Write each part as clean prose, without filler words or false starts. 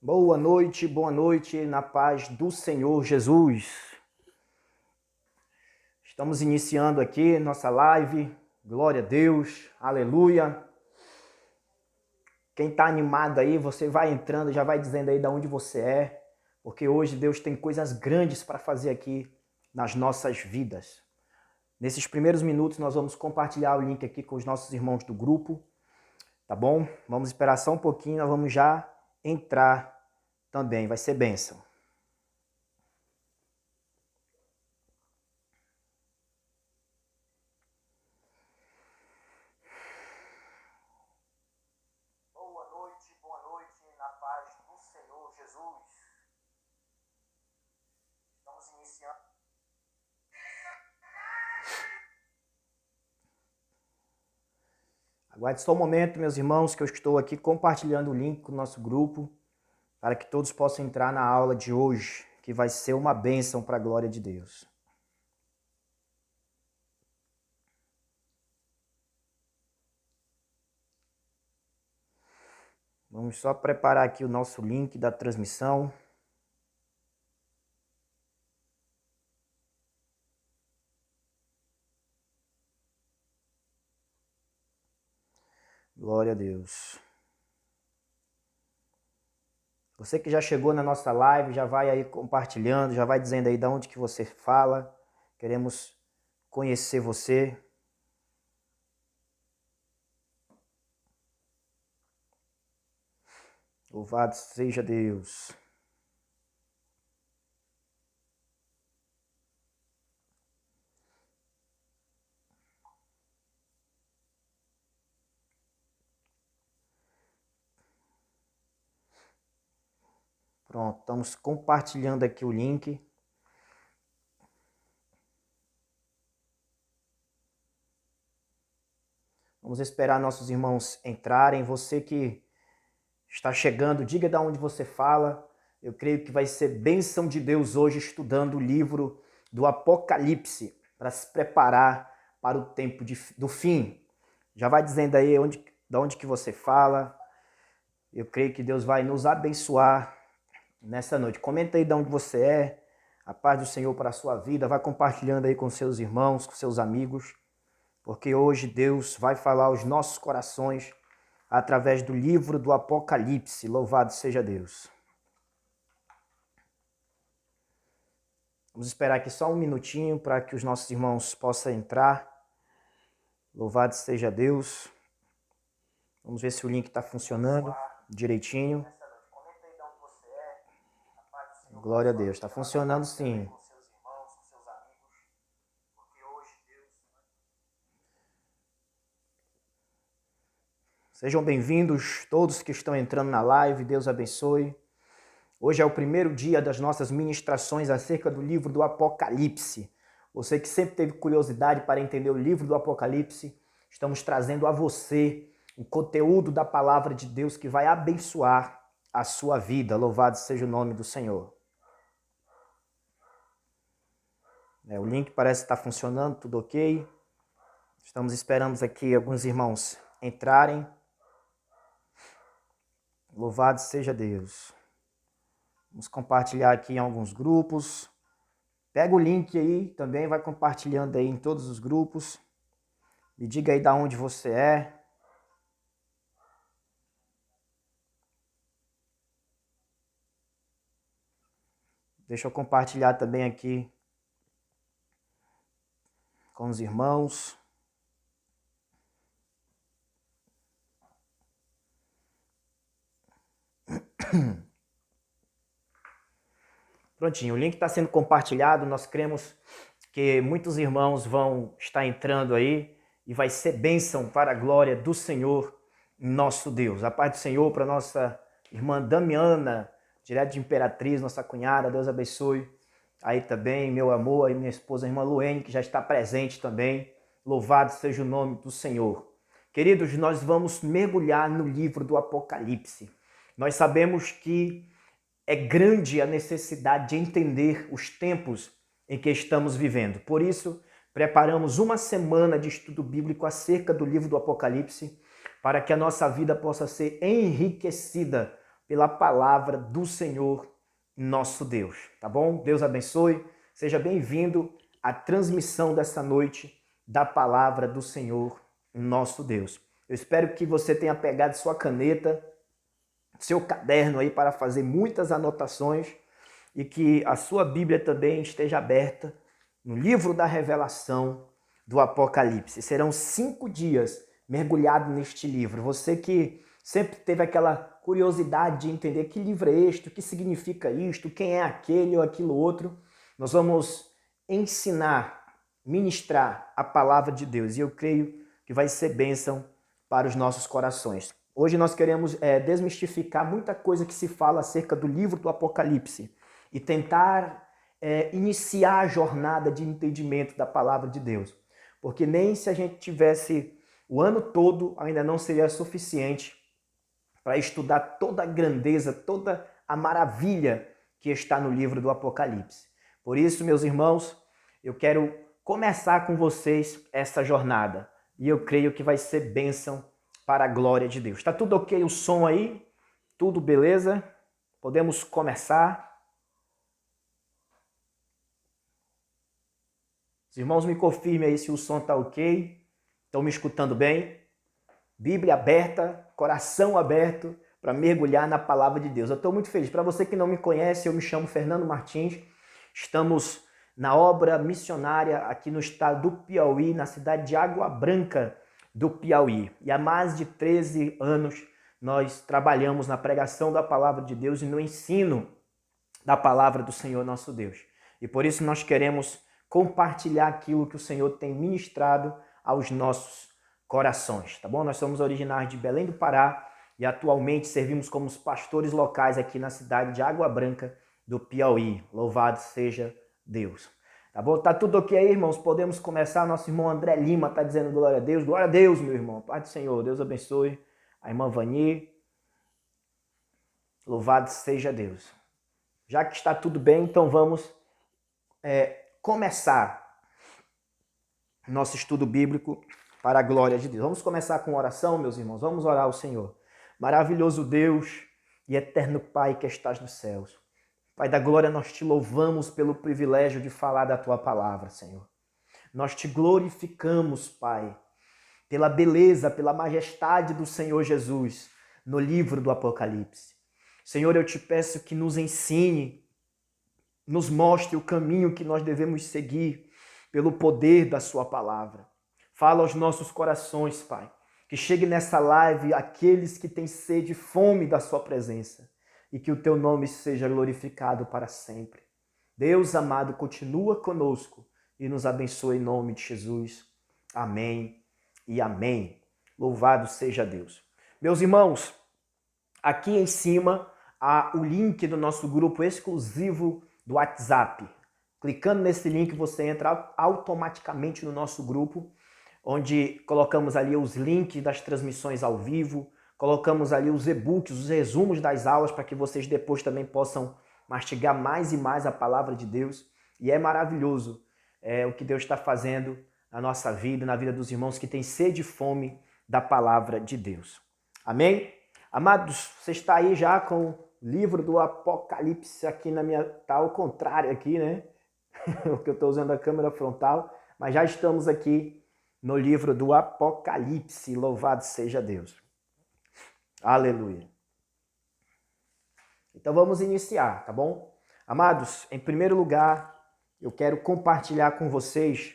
Boa noite, na paz do Senhor Jesus. Estamos iniciando aqui nossa live, glória a Deus, aleluia. Quem está animado aí, você vai entrando, já vai dizendo aí de onde você é, porque hoje Deus tem coisas grandes para fazer aqui nas nossas vidas. Nesses primeiros minutos nós vamos compartilhar o link aqui com os nossos irmãos do grupo, tá bom? Vamos esperar só um pouquinho, nós vamos já entrar também, vai ser bênção. Boa noite, na paz do Senhor Jesus. Estamos iniciando. Aguarde só um momento, meus irmãos, que eu estou aqui compartilhando o link com o nosso grupo, para que todos possam entrar na aula de hoje, que vai ser uma bênção para a glória de Deus. Vamos só preparar aqui o nosso link da transmissão. Glória a Deus. Você que já chegou na nossa live, já vai aí compartilhando, já vai dizendo aí de onde que você fala. Queremos conhecer você. Louvado seja Deus. Pronto, estamos compartilhando aqui o link. Vamos esperar nossos irmãos entrarem. Você que está chegando, diga de onde você fala. Eu creio que vai ser bênção de Deus hoje estudando o livro do Apocalipse, para se preparar para o tempo do fim. Já vai dizendo aí de onde que você fala. Eu creio que Deus vai nos abençoar nessa noite. Comenta aí de onde você é. A paz do Senhor para a sua vida. Vai compartilhando aí com seus irmãos, com seus amigos. Porque hoje Deus vai falar aos nossos corações através do livro do Apocalipse. Louvado seja Deus. Vamos esperar aqui só um minutinho para que os nossos irmãos possam entrar. Louvado seja Deus. Vamos ver se o link está funcionando direitinho. Glória a Deus. Está funcionando sim. Sejam bem-vindos todos que estão entrando na live. Deus abençoe. Hoje é o primeiro dia das nossas ministrações acerca do livro do Apocalipse. Você que sempre teve curiosidade para entender o livro do Apocalipse, estamos trazendo a você o conteúdo da palavra de Deus que vai abençoar a sua vida. Louvado seja o nome do Senhor. O link parece estar funcionando, tudo ok. Estamos esperando aqui alguns irmãos entrarem. Louvado seja Deus. Vamos compartilhar aqui em alguns grupos. Pega o link aí também, vai compartilhando aí em todos os grupos. Me diga aí de onde você é. Deixa eu compartilhar também aqui com os irmãos. Prontinho, o link está sendo compartilhado. Nós cremos que muitos irmãos vão estar entrando aí e vai ser bênção para a glória do Senhor, nosso Deus. A paz do Senhor para nossa irmã Damiana, direto de Imperatriz, nossa cunhada. Deus abençoe. Aí também, meu amor, aí minha esposa, a irmã Luene, que já está presente também. Louvado seja o nome do Senhor. Queridos, nós vamos mergulhar no livro do Apocalipse. Nós sabemos que é grande a necessidade de entender os tempos em que estamos vivendo. Por isso, preparamos uma semana de estudo bíblico acerca do livro do Apocalipse, para que a nossa vida possa ser enriquecida pela palavra do Senhor nosso Deus, tá bom? Deus abençoe, seja bem-vindo à transmissão dessa noite da palavra do Senhor nosso Deus. Eu espero que você tenha pegado sua caneta, seu caderno aí para fazer muitas anotações e que a sua Bíblia também esteja aberta no livro da Revelação do Apocalipse. Serão 5 dias mergulhado neste livro. Você que sempre teve aquela curiosidade de entender que livro é este, o que significa isto, quem é aquele ou aquilo outro, nós vamos ensinar, ministrar a palavra de Deus. E eu creio que vai ser bênção para os nossos corações. Hoje nós queremos desmistificar muita coisa que se fala acerca do livro do Apocalipse e tentar iniciar a jornada de entendimento da palavra de Deus. Porque nem se a gente tivesse o ano todo, ainda não seria suficiente para estudar toda a grandeza, toda a maravilha que está no livro do Apocalipse. Por isso, meus irmãos, eu quero começar com vocês essa jornada. E eu creio que vai ser bênção para a glória de Deus. Está tudo ok o som aí? Tudo beleza? Podemos começar? Os irmãos me confirmem aí se o som está ok. Estão me escutando bem? Bíblia aberta, coração aberto para mergulhar na palavra de Deus. Eu estou muito feliz. Para você que não me conhece, eu me chamo Fernando Martins. Estamos na obra missionária aqui no estado do Piauí, na cidade de Água Branca do Piauí. E há mais de 13 anos nós trabalhamos na pregação da palavra de Deus e no ensino da palavra do Senhor nosso Deus. E por isso nós queremos compartilhar aquilo que o Senhor tem ministrado aos nossos corações, tá bom? Nós somos originários de Belém do Pará e atualmente servimos como os pastores locais aqui na cidade de Água Branca do Piauí. Louvado seja Deus. Tá bom? Tá tudo ok aí, irmãos? Podemos começar. Nosso irmão André Lima tá dizendo glória a Deus. Glória a Deus, meu irmão. Pai do Senhor. Deus abençoe. A irmã Vani. Louvado seja Deus. Já que está tudo bem, então vamos começar nosso estudo bíblico para a glória de Deus. Vamos começar com oração, meus irmãos. Vamos orar ao Senhor. Maravilhoso Deus e eterno Pai que estás nos céus. Pai da glória, nós te louvamos pelo privilégio de falar da tua palavra, Senhor. Nós te glorificamos, Pai, pela beleza, pela majestade do Senhor Jesus no livro do Apocalipse. Senhor, eu te peço que nos ensine, nos mostre o caminho que nós devemos seguir pelo poder da sua palavra. Fala aos nossos corações, Pai, que chegue nessa live aqueles que têm sede e fome da sua presença e que o teu nome seja glorificado para sempre. Deus amado, continua conosco e nos abençoe em nome de Jesus. Amém e amém. Louvado seja Deus. Meus irmãos, aqui em cima há o link do nosso grupo exclusivo do WhatsApp. Clicando nesse link, você entra automaticamente no nosso grupo, onde colocamos ali os links das transmissões ao vivo, colocamos ali os e-books, os resumos das aulas, para que vocês depois também possam mastigar mais e mais a palavra de Deus. E é maravilhoso o que Deus está fazendo na nossa vida, na vida dos irmãos que têm sede e fome da palavra de Deus. Amém? Amados, você está aí já com o livro do Apocalipse aqui na minha... Tá ao contrário aqui, né? Porque eu estou usando a câmera frontal, mas já estamos aqui no livro do Apocalipse. Louvado seja Deus. Aleluia. Então vamos iniciar, tá bom? Amados, em primeiro lugar, eu quero compartilhar com vocês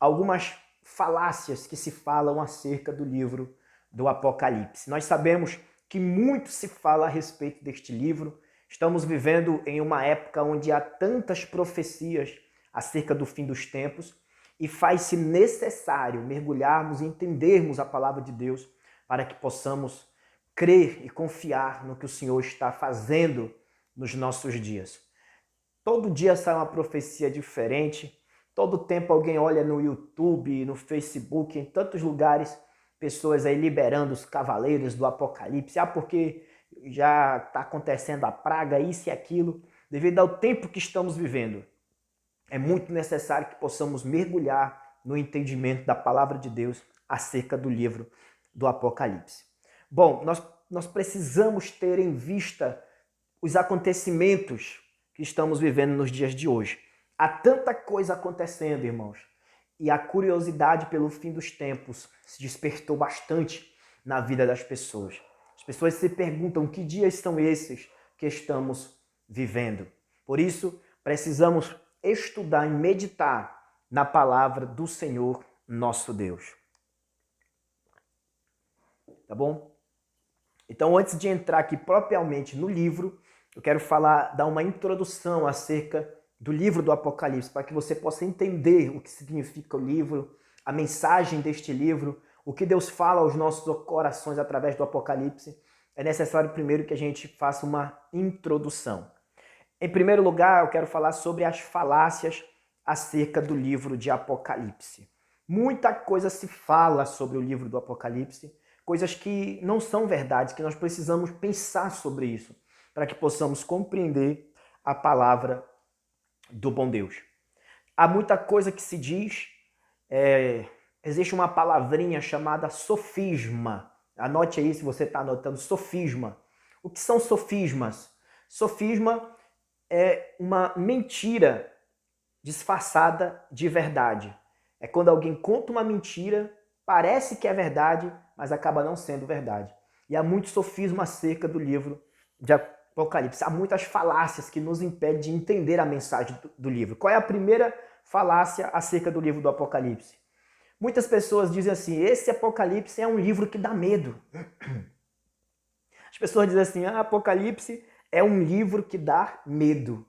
algumas falácias que se falam acerca do livro do Apocalipse. Nós sabemos que muito se fala a respeito deste livro. Estamos vivendo em uma época onde há tantas profecias acerca do fim dos tempos e faz-se necessário mergulharmos e entendermos a palavra de Deus para que possamos crer e confiar no que o Senhor está fazendo nos nossos dias. Todo dia sai uma profecia diferente, todo tempo alguém olha no YouTube, no Facebook, em tantos lugares, pessoas aí liberando os cavaleiros do Apocalipse, porque já está acontecendo a praga, isso e aquilo, devido ao tempo que estamos vivendo. É muito necessário que possamos mergulhar no entendimento da palavra de Deus acerca do livro do Apocalipse. Bom, nós nós precisamos ter em vista os acontecimentos que estamos vivendo nos dias de hoje. Há tanta coisa acontecendo, irmãos, e a curiosidade pelo fim dos tempos se despertou bastante na vida das pessoas. As pessoas se perguntam que dias são esses que estamos vivendo. Por isso, precisamos estudar e meditar na palavra do Senhor nosso Deus. Tá bom? Então, antes de entrar aqui propriamente no livro, eu quero dar uma introdução acerca do livro do Apocalipse, para que você possa entender o que significa o livro, a mensagem deste livro, o que Deus fala aos nossos corações através do Apocalipse. É necessário primeiro que a gente faça uma introdução. Em primeiro lugar, eu quero falar sobre as falácias acerca do livro de Apocalipse. Muita coisa se fala sobre o livro do Apocalipse, coisas que não são verdades, que nós precisamos pensar sobre isso, para que possamos compreender a palavra do bom Deus. Há muita coisa que se diz, existe uma palavrinha chamada sofisma. Anote aí se você está anotando, sofisma. O que são sofismas? Sofisma é uma mentira disfarçada de verdade. É quando alguém conta uma mentira, parece que é verdade, mas acaba não sendo verdade. E há muito sofisma acerca do livro de Apocalipse. Há muitas falácias que nos impedem de entender a mensagem do livro. Qual é a primeira falácia acerca do livro do Apocalipse? Muitas pessoas dizem assim, esse Apocalipse é um livro que dá medo. As pessoas dizem assim, Apocalipse é um livro que dá medo.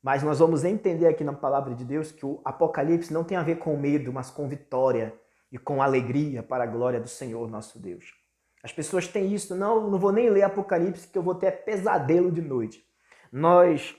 Mas nós vamos entender aqui na palavra de Deus que o Apocalipse não tem a ver com medo, mas com vitória e com alegria para a glória do Senhor nosso Deus. As pessoas têm isso, não vou nem ler Apocalipse que eu vou ter pesadelo de noite. Nós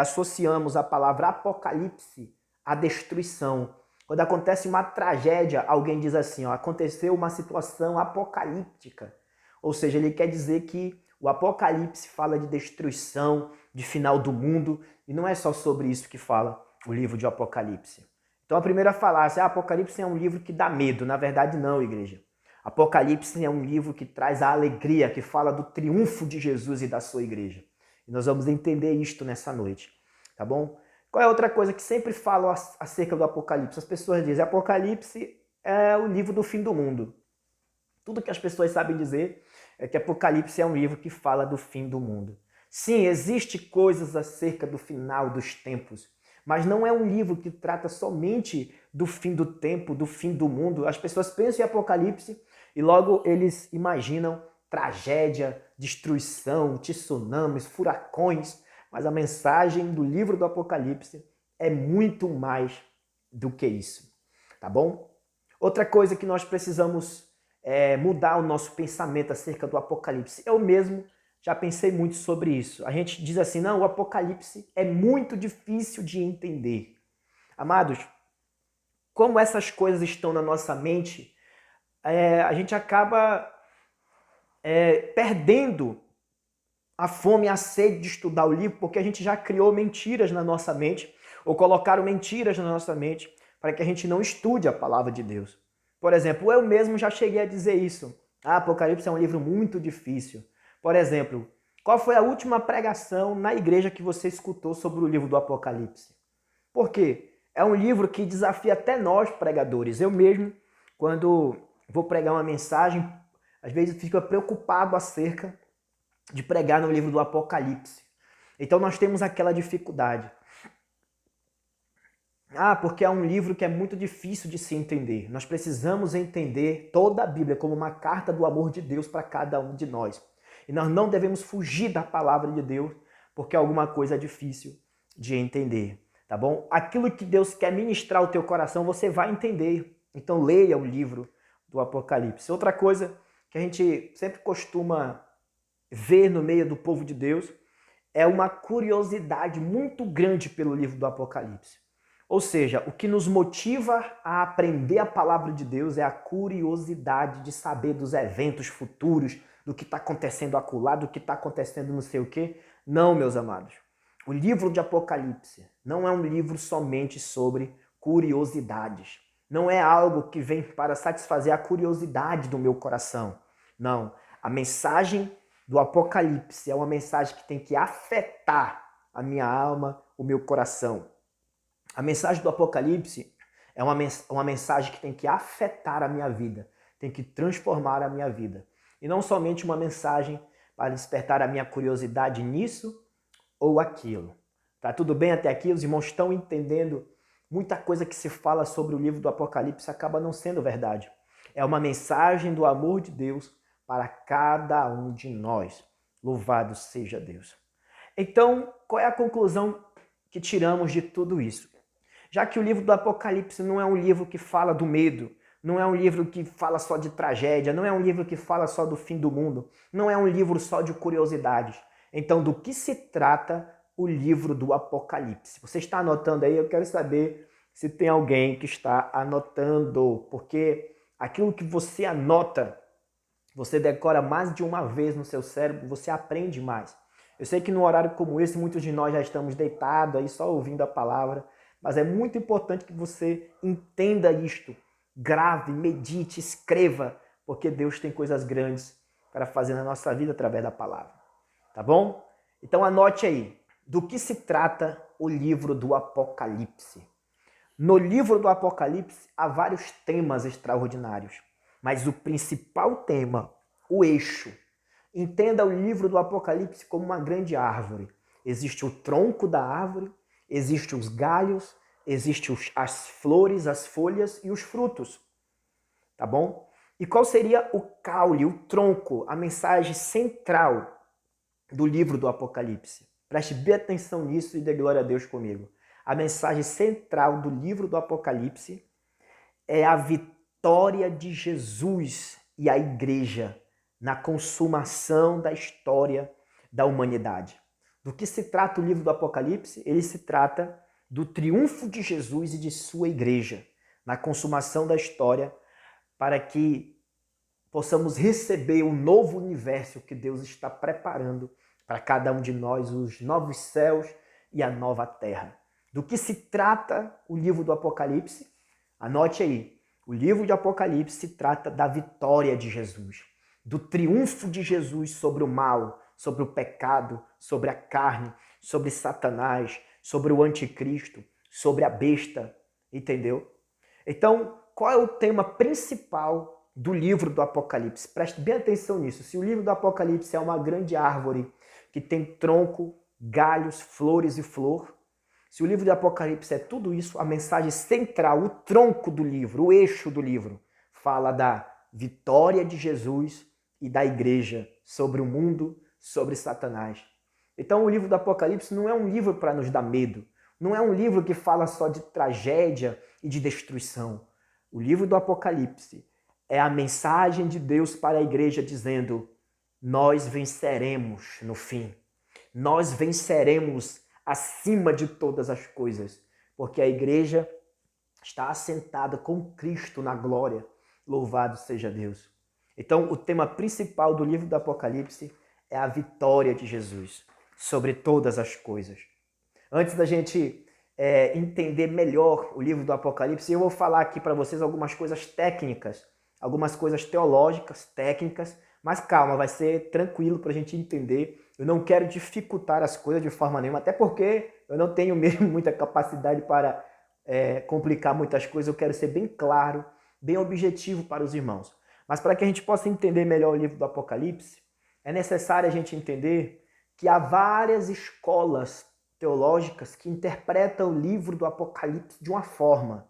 associamos a palavra Apocalipse à destruição. Quando acontece uma tragédia, alguém diz assim, aconteceu uma situação apocalíptica. Ou seja, ele quer dizer que o Apocalipse fala de destruição, de final do mundo, e não é só sobre isso que fala o livro de Apocalipse. Então a primeira falácia, Apocalipse é um livro que dá medo. Na verdade não, igreja. Apocalipse é um livro que traz a alegria, que fala do triunfo de Jesus e da sua igreja. E nós vamos entender isto nessa noite, tá bom? Qual é outra coisa que sempre falam acerca do Apocalipse? As pessoas dizem, Apocalipse é o livro do fim do mundo. Tudo que as pessoas sabem dizer é que Apocalipse é um livro que fala do fim do mundo. Sim, existem coisas acerca do final dos tempos, mas não é um livro que trata somente do fim do tempo, do fim do mundo. As pessoas pensam em Apocalipse e logo eles imaginam tragédia, destruição, tsunamis, furacões, mas a mensagem do livro do Apocalipse é muito mais do que isso, tá bom? Outra coisa que nós precisamos mudar o nosso pensamento acerca do Apocalipse. Eu mesmo já pensei muito sobre isso. A gente diz assim, não, o Apocalipse é muito difícil de entender. Amados, como essas coisas estão na nossa mente, a gente acaba perdendo a fome e a sede de estudar o livro, porque a gente já criou mentiras na nossa mente, ou colocaram mentiras na nossa mente, para que a gente não estude a palavra de Deus. Por exemplo, eu mesmo já cheguei a dizer isso. Apocalipse é um livro muito difícil. Por exemplo, qual foi a última pregação na igreja que você escutou sobre o livro do Apocalipse? Por quê? É um livro que desafia até nós, pregadores. Eu mesmo, quando vou pregar uma mensagem, às vezes fico preocupado acerca de pregar no livro do Apocalipse. Então nós temos aquela dificuldade. Porque é um livro que é muito difícil de se entender. Nós precisamos entender toda a Bíblia como uma carta do amor de Deus para cada um de nós. E nós não devemos fugir da palavra de Deus, porque alguma coisa é difícil de entender, tá bom? Aquilo que Deus quer ministrar ao teu coração, você vai entender. Então leia o livro do Apocalipse. Outra coisa que a gente sempre costuma ver no meio do povo de Deus é uma curiosidade muito grande pelo livro do Apocalipse. Ou seja, o que nos motiva a aprender a palavra de Deus é a curiosidade de saber dos eventos futuros, do que está acontecendo acolá, do que está acontecendo não sei o quê. Não, meus amados. O livro de Apocalipse não é um livro somente sobre curiosidades. Não é algo que vem para satisfazer a curiosidade do meu coração. Não. A mensagem do Apocalipse é uma mensagem que tem que afetar a minha alma, o meu coração. A mensagem do Apocalipse é uma mensagem que tem que afetar a minha vida, tem que transformar a minha vida. E não somente uma mensagem para despertar a minha curiosidade nisso ou aquilo. Tá tudo bem até aqui? Os irmãos estão entendendo? Muita coisa que se fala sobre o livro do Apocalipse acaba não sendo verdade. É uma mensagem do amor de Deus para cada um de nós. Louvado seja Deus. Então, qual é a conclusão que tiramos de tudo isso? Já que o livro do Apocalipse não é um livro que fala do medo, não é um livro que fala só de tragédia, não é um livro que fala só do fim do mundo, não é um livro só de curiosidades. Então, do que se trata o livro do Apocalipse? Você está anotando aí? Eu quero saber se tem alguém que está anotando, porque aquilo que você anota, você decora mais de uma vez no seu cérebro, você aprende mais. Eu sei que num horário como esse, muitos de nós já estamos deitados aí só ouvindo a palavra, mas é muito importante que você entenda isto. Grave, medite, escreva, porque Deus tem coisas grandes para fazer na nossa vida através da palavra. Tá bom? Então anote aí, do que se trata o livro do Apocalipse. No livro do Apocalipse há vários temas extraordinários, mas o principal tema, o eixo, entenda o livro do Apocalipse como uma grande árvore. Existe o tronco da árvore, existem os galhos, existem as flores, as folhas e os frutos. Tá bom? E qual seria o caule, o tronco, a mensagem central do livro do Apocalipse? Preste bem atenção nisso e dê glória a Deus comigo. A mensagem central do livro do Apocalipse é a vitória de Jesus e a igreja na consumação da história da humanidade. Do que se trata o livro do Apocalipse? Ele se trata do triunfo de Jesus e de sua igreja na consumação da história para que possamos receber o novo universo que Deus está preparando para cada um de nós, os novos céus e a nova terra. Do que se trata o livro do Apocalipse? Anote aí. O livro de Apocalipse se trata da vitória de Jesus, do triunfo de Jesus sobre o mal, sobre o pecado, sobre a carne, sobre Satanás, sobre o anticristo, sobre a besta, entendeu? Então, qual é o tema principal do livro do Apocalipse? Preste bem atenção nisso. Se o livro do Apocalipse é uma grande árvore que tem tronco, galhos, flores e flor, se o livro do Apocalipse é tudo isso, a mensagem central, o tronco do livro, o eixo do livro, fala da vitória de Jesus e da igreja sobre o mundo, sobre Satanás. Então o livro do Apocalipse não é um livro para nos dar medo, não é um livro que fala só de tragédia e de destruição. O livro do Apocalipse é a mensagem de Deus para a igreja dizendo: nós venceremos no fim, nós venceremos acima de todas as coisas, porque a igreja está assentada com Cristo na glória. Louvado seja Deus. Então, o tema principal do livro do Apocalipse é a vitória de Jesus sobre todas as coisas. Antes da gente entender melhor o livro do Apocalipse, eu vou falar aqui para vocês algumas coisas técnicas, algumas coisas teológicas, técnicas, mas calma, vai ser tranquilo para a gente entender. Eu não quero dificultar as coisas de forma nenhuma, até porque eu não tenho mesmo muita capacidade para complicar muitas coisas. Eu quero ser bem claro, bem objetivo para os irmãos. Mas para que a gente possa entender melhor o livro do Apocalipse, é necessário a gente entender que há várias escolas teológicas que interpretam o livro do Apocalipse de uma forma.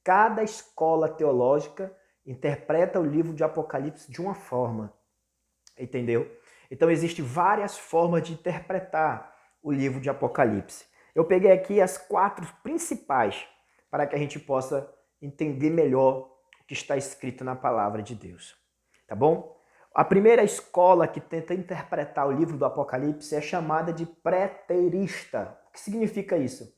Cada escola teológica interpreta o livro de Apocalipse de uma forma. Entendeu? Então existem várias formas de interpretar o livro de Apocalipse. Eu peguei aqui as 4 principais para que a gente possa entender melhor o que está escrito na palavra de Deus. Tá bom? A primeira escola que tenta interpretar o livro do Apocalipse é chamada de preterista. O que significa isso?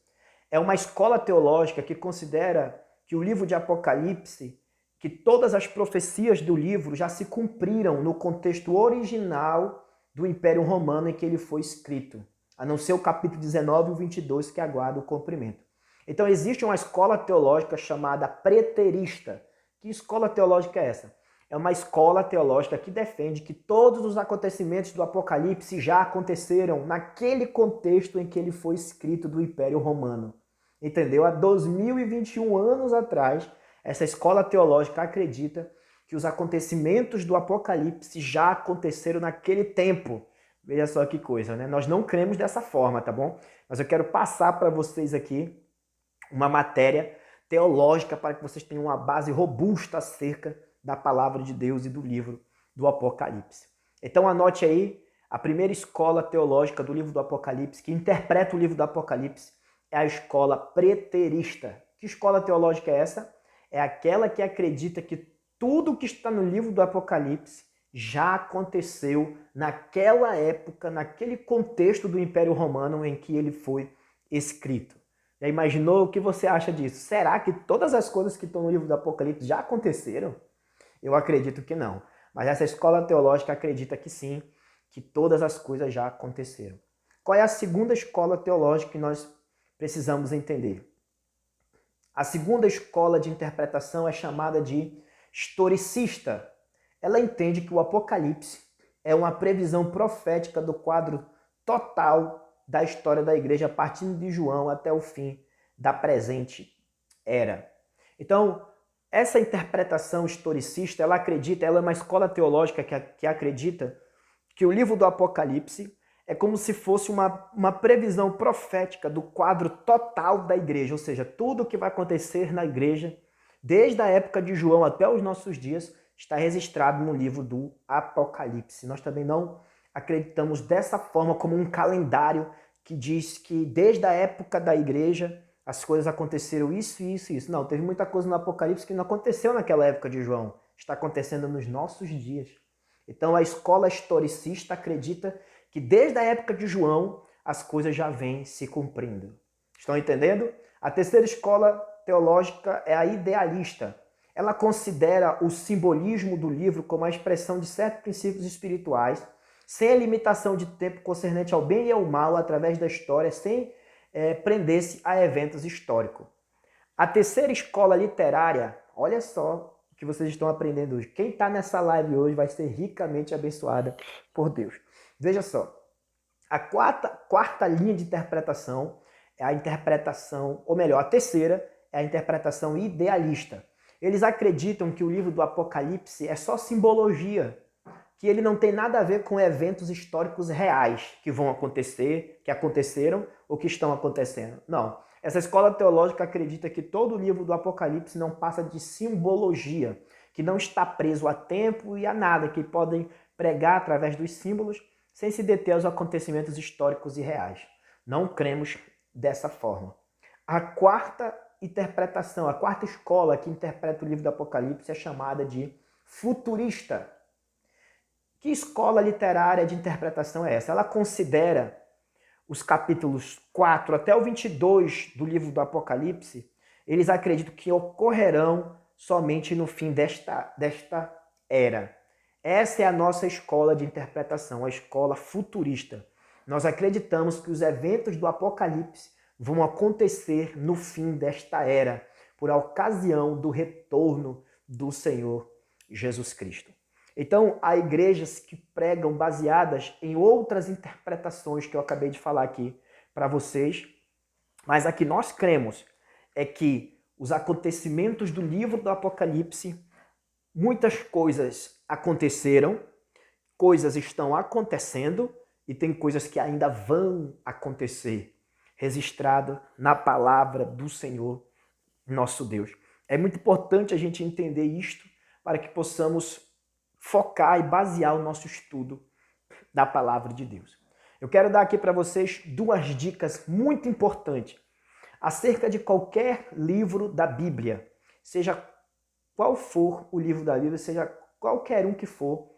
É uma escola teológica que considera que o livro de Apocalipse, que todas as profecias do livro já se cumpriram no contexto original do Império Romano em que ele foi escrito, a não ser o capítulo 19 e o 22 que aguarda o cumprimento. Então existe uma escola teológica chamada preterista. Que escola teológica é essa? é uma escola teológica que defende que todos os acontecimentos do Apocalipse já aconteceram naquele contexto em que ele foi escrito do Império Romano. Entendeu? Há 2021 anos atrás, essa escola teológica acredita que os acontecimentos do Apocalipse já aconteceram naquele tempo. Veja só que coisa, né? Nós não cremos dessa forma, tá bom? Mas eu quero passar para vocês aqui uma matéria teológica para que vocês tenham uma base robusta acerca da palavra de Deus e do livro do Apocalipse. Então anote aí, a primeira escola teológica do livro do Apocalipse, que interpreta o livro do Apocalipse, é a escola preterista. Que escola teológica é essa? É aquela que acredita que tudo que está no livro do Apocalipse já aconteceu naquela época, naquele contexto do Império Romano em que ele foi escrito. Já imaginou o que você acha disso? Será que todas as coisas que estão no livro do Apocalipse já aconteceram? Eu acredito que não. Mas essa escola teológica acredita que sim, que todas as coisas já aconteceram. Qual é a segunda escola teológica que nós precisamos entender? A segunda escola de interpretação é chamada de historicista. Ela entende que o Apocalipse é uma previsão profética do quadro total da história da igreja, partindo de João até o fim da presente era. Então, essa interpretação historicista, ela é uma escola teológica que acredita que o livro do Apocalipse é como se fosse uma previsão profética do quadro total da igreja, ou seja, tudo o que vai acontecer na igreja, desde a época de João até os nossos dias, está registrado no livro do Apocalipse. Nós também não acreditamos dessa forma como um calendário que diz que desde a época da igreja as coisas aconteceram isso, isso e isso. Não, teve muita coisa no Apocalipse que não aconteceu naquela época de João. Está acontecendo nos nossos dias. Então a escola historicista acredita que desde a época de João as coisas já vêm se cumprindo. Estão entendendo? A terceira escola teológica é a idealista. Ela considera o simbolismo do livro como a expressão de certos princípios espirituais, sem a limitação de tempo concernente ao bem e ao mal através da história, sem prender-se a eventos históricos. A terceira escola literária, olha só o que vocês estão aprendendo hoje. Quem está nessa live hoje vai ser ricamente abençoada por Deus. Veja só, a quarta linha de interpretação é a interpretação, ou melhor, a terceira é a interpretação idealista. Eles acreditam que o livro do Apocalipse é só simbologia, que ele não tem nada a ver com eventos históricos reais que vão acontecer, que aconteceram ou que estão acontecendo. Não. Essa escola teológica acredita que todo o livro do Apocalipse não passa de simbologia, que não está preso a tempo e a nada, que podem pregar através dos símbolos sem se deter aos acontecimentos históricos e reais. Não cremos dessa forma. A quarta interpretação, a quarta escola que interpreta o livro do Apocalipse é chamada de futurista. Que escola literária de interpretação é essa? Ela considera os capítulos 4 até o 22 do livro do Apocalipse, eles acreditam que ocorrerão somente no fim desta era. Essa é a nossa escola de interpretação, a escola futurista. Nós acreditamos que os eventos do Apocalipse vão acontecer no fim desta era, por ocasião do retorno do Senhor Jesus Cristo. Então, há igrejas que pregam baseadas em outras interpretações que eu acabei de falar aqui para vocês, mas a que nós cremos é que os acontecimentos do livro do Apocalipse, muitas coisas aconteceram, coisas estão acontecendo e tem coisas que ainda vão acontecer, registrado na palavra do Senhor, nosso Deus. É muito importante a gente entender isto para que possamos focar e basear o nosso estudo da palavra de Deus. Eu quero dar aqui para vocês duas dicas muito importantes acerca de qualquer livro da Bíblia, seja qual for o livro da Bíblia, seja qualquer um que for.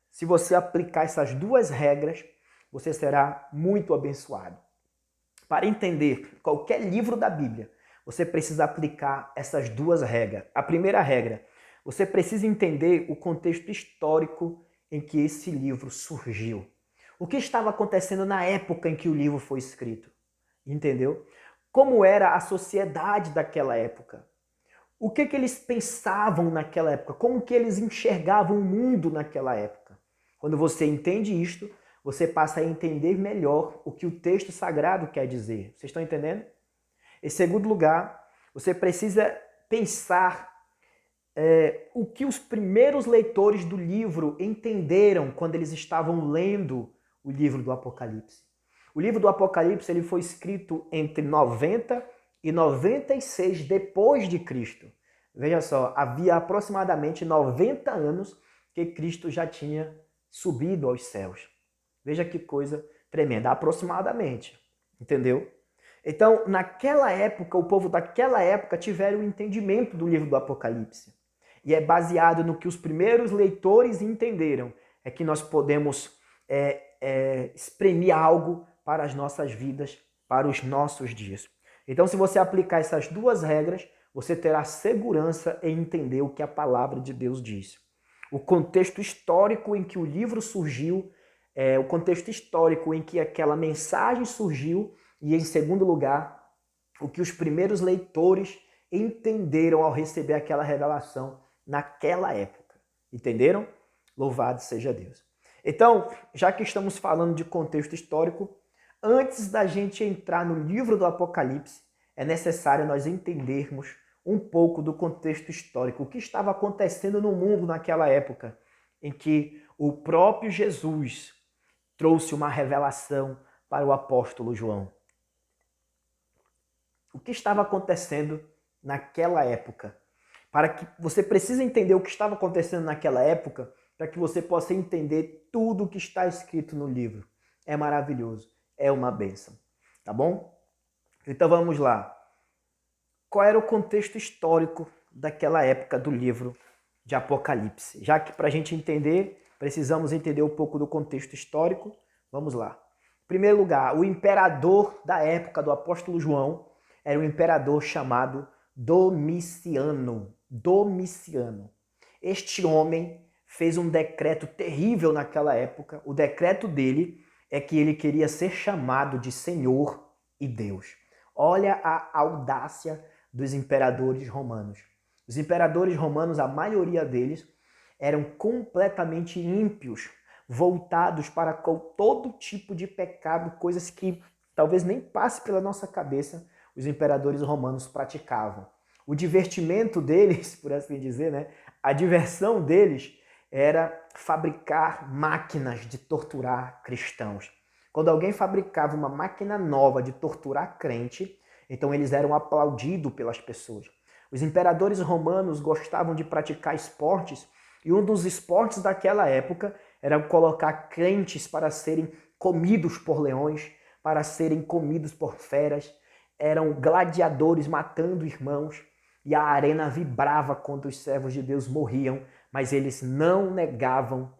Se você aplicar essas duas regras, você será muito abençoado. Para entender qualquer livro da Bíblia, você precisa aplicar essas duas regras. A primeira regra: você precisa entender o contexto histórico em que esse livro surgiu. O que estava acontecendo na época em que o livro foi escrito? Entendeu? Como era a sociedade daquela época? O que eles pensavam naquela época? Como que eles enxergavam o mundo naquela época? Quando você entende isto, você passa a entender melhor o que o texto sagrado quer dizer. Vocês estão entendendo? Em segundo lugar, você precisa pensar o que os primeiros leitores do livro entenderam quando eles estavam lendo o livro do Apocalipse. O livro do Apocalipse ele foi escrito entre 90 e 96 depois de Cristo. Veja só, havia aproximadamente 90 anos que Cristo já tinha subido aos céus. Veja que coisa tremenda, aproximadamente, entendeu? Então, naquela época, o povo daquela época tiveram o entendimento do livro do Apocalipse. E é baseado no que os primeiros leitores entenderam, é que nós podemos exprimir algo para as nossas vidas, para os nossos dias. Então, se você aplicar essas duas regras, você terá segurança em entender o que a palavra de Deus diz. O contexto histórico em que o livro surgiu, o contexto histórico em que aquela mensagem surgiu e, em segundo lugar, o que os primeiros leitores entenderam ao receber aquela revelação naquela época. Entenderam? Louvado seja Deus. Então, já que estamos falando de contexto histórico, antes da gente entrar no livro do Apocalipse, é necessário nós entendermos um pouco do contexto histórico, o que estava acontecendo no mundo naquela época, em que o próprio Jesus trouxe uma revelação para o apóstolo João. O que estava acontecendo naquela época? Para que você precisa entender o que estava acontecendo naquela época, para que você possa entender tudo o que está escrito no livro. É maravilhoso, é uma bênção, tá bom? Então vamos lá. Qual era o contexto histórico daquela época do livro de Apocalipse? Já que para a gente entender, precisamos entender um pouco do contexto histórico, vamos lá. Em primeiro lugar, o imperador da época do apóstolo João era um imperador chamado Domiciano. Domiciano. Este homem fez um decreto terrível naquela época. O decreto dele é que ele queria ser chamado de Senhor e Deus. Olha a audácia dos imperadores romanos. Os imperadores romanos, a maioria deles, eram completamente ímpios, voltados para todo tipo de pecado, coisas que talvez nem passe pela nossa cabeça, os imperadores romanos praticavam. O divertimento deles, por assim dizer, né? A diversão deles era fabricar máquinas de torturar cristãos. Quando alguém fabricava uma máquina nova de torturar crente, então eles eram aplaudidos pelas pessoas. Os imperadores romanos gostavam de praticar esportes, e um dos esportes daquela época era colocar crentes para serem comidos por leões, para serem comidos por feras. Eram gladiadores matando irmãos, e a arena vibrava quando os servos de Deus morriam, mas eles não negavam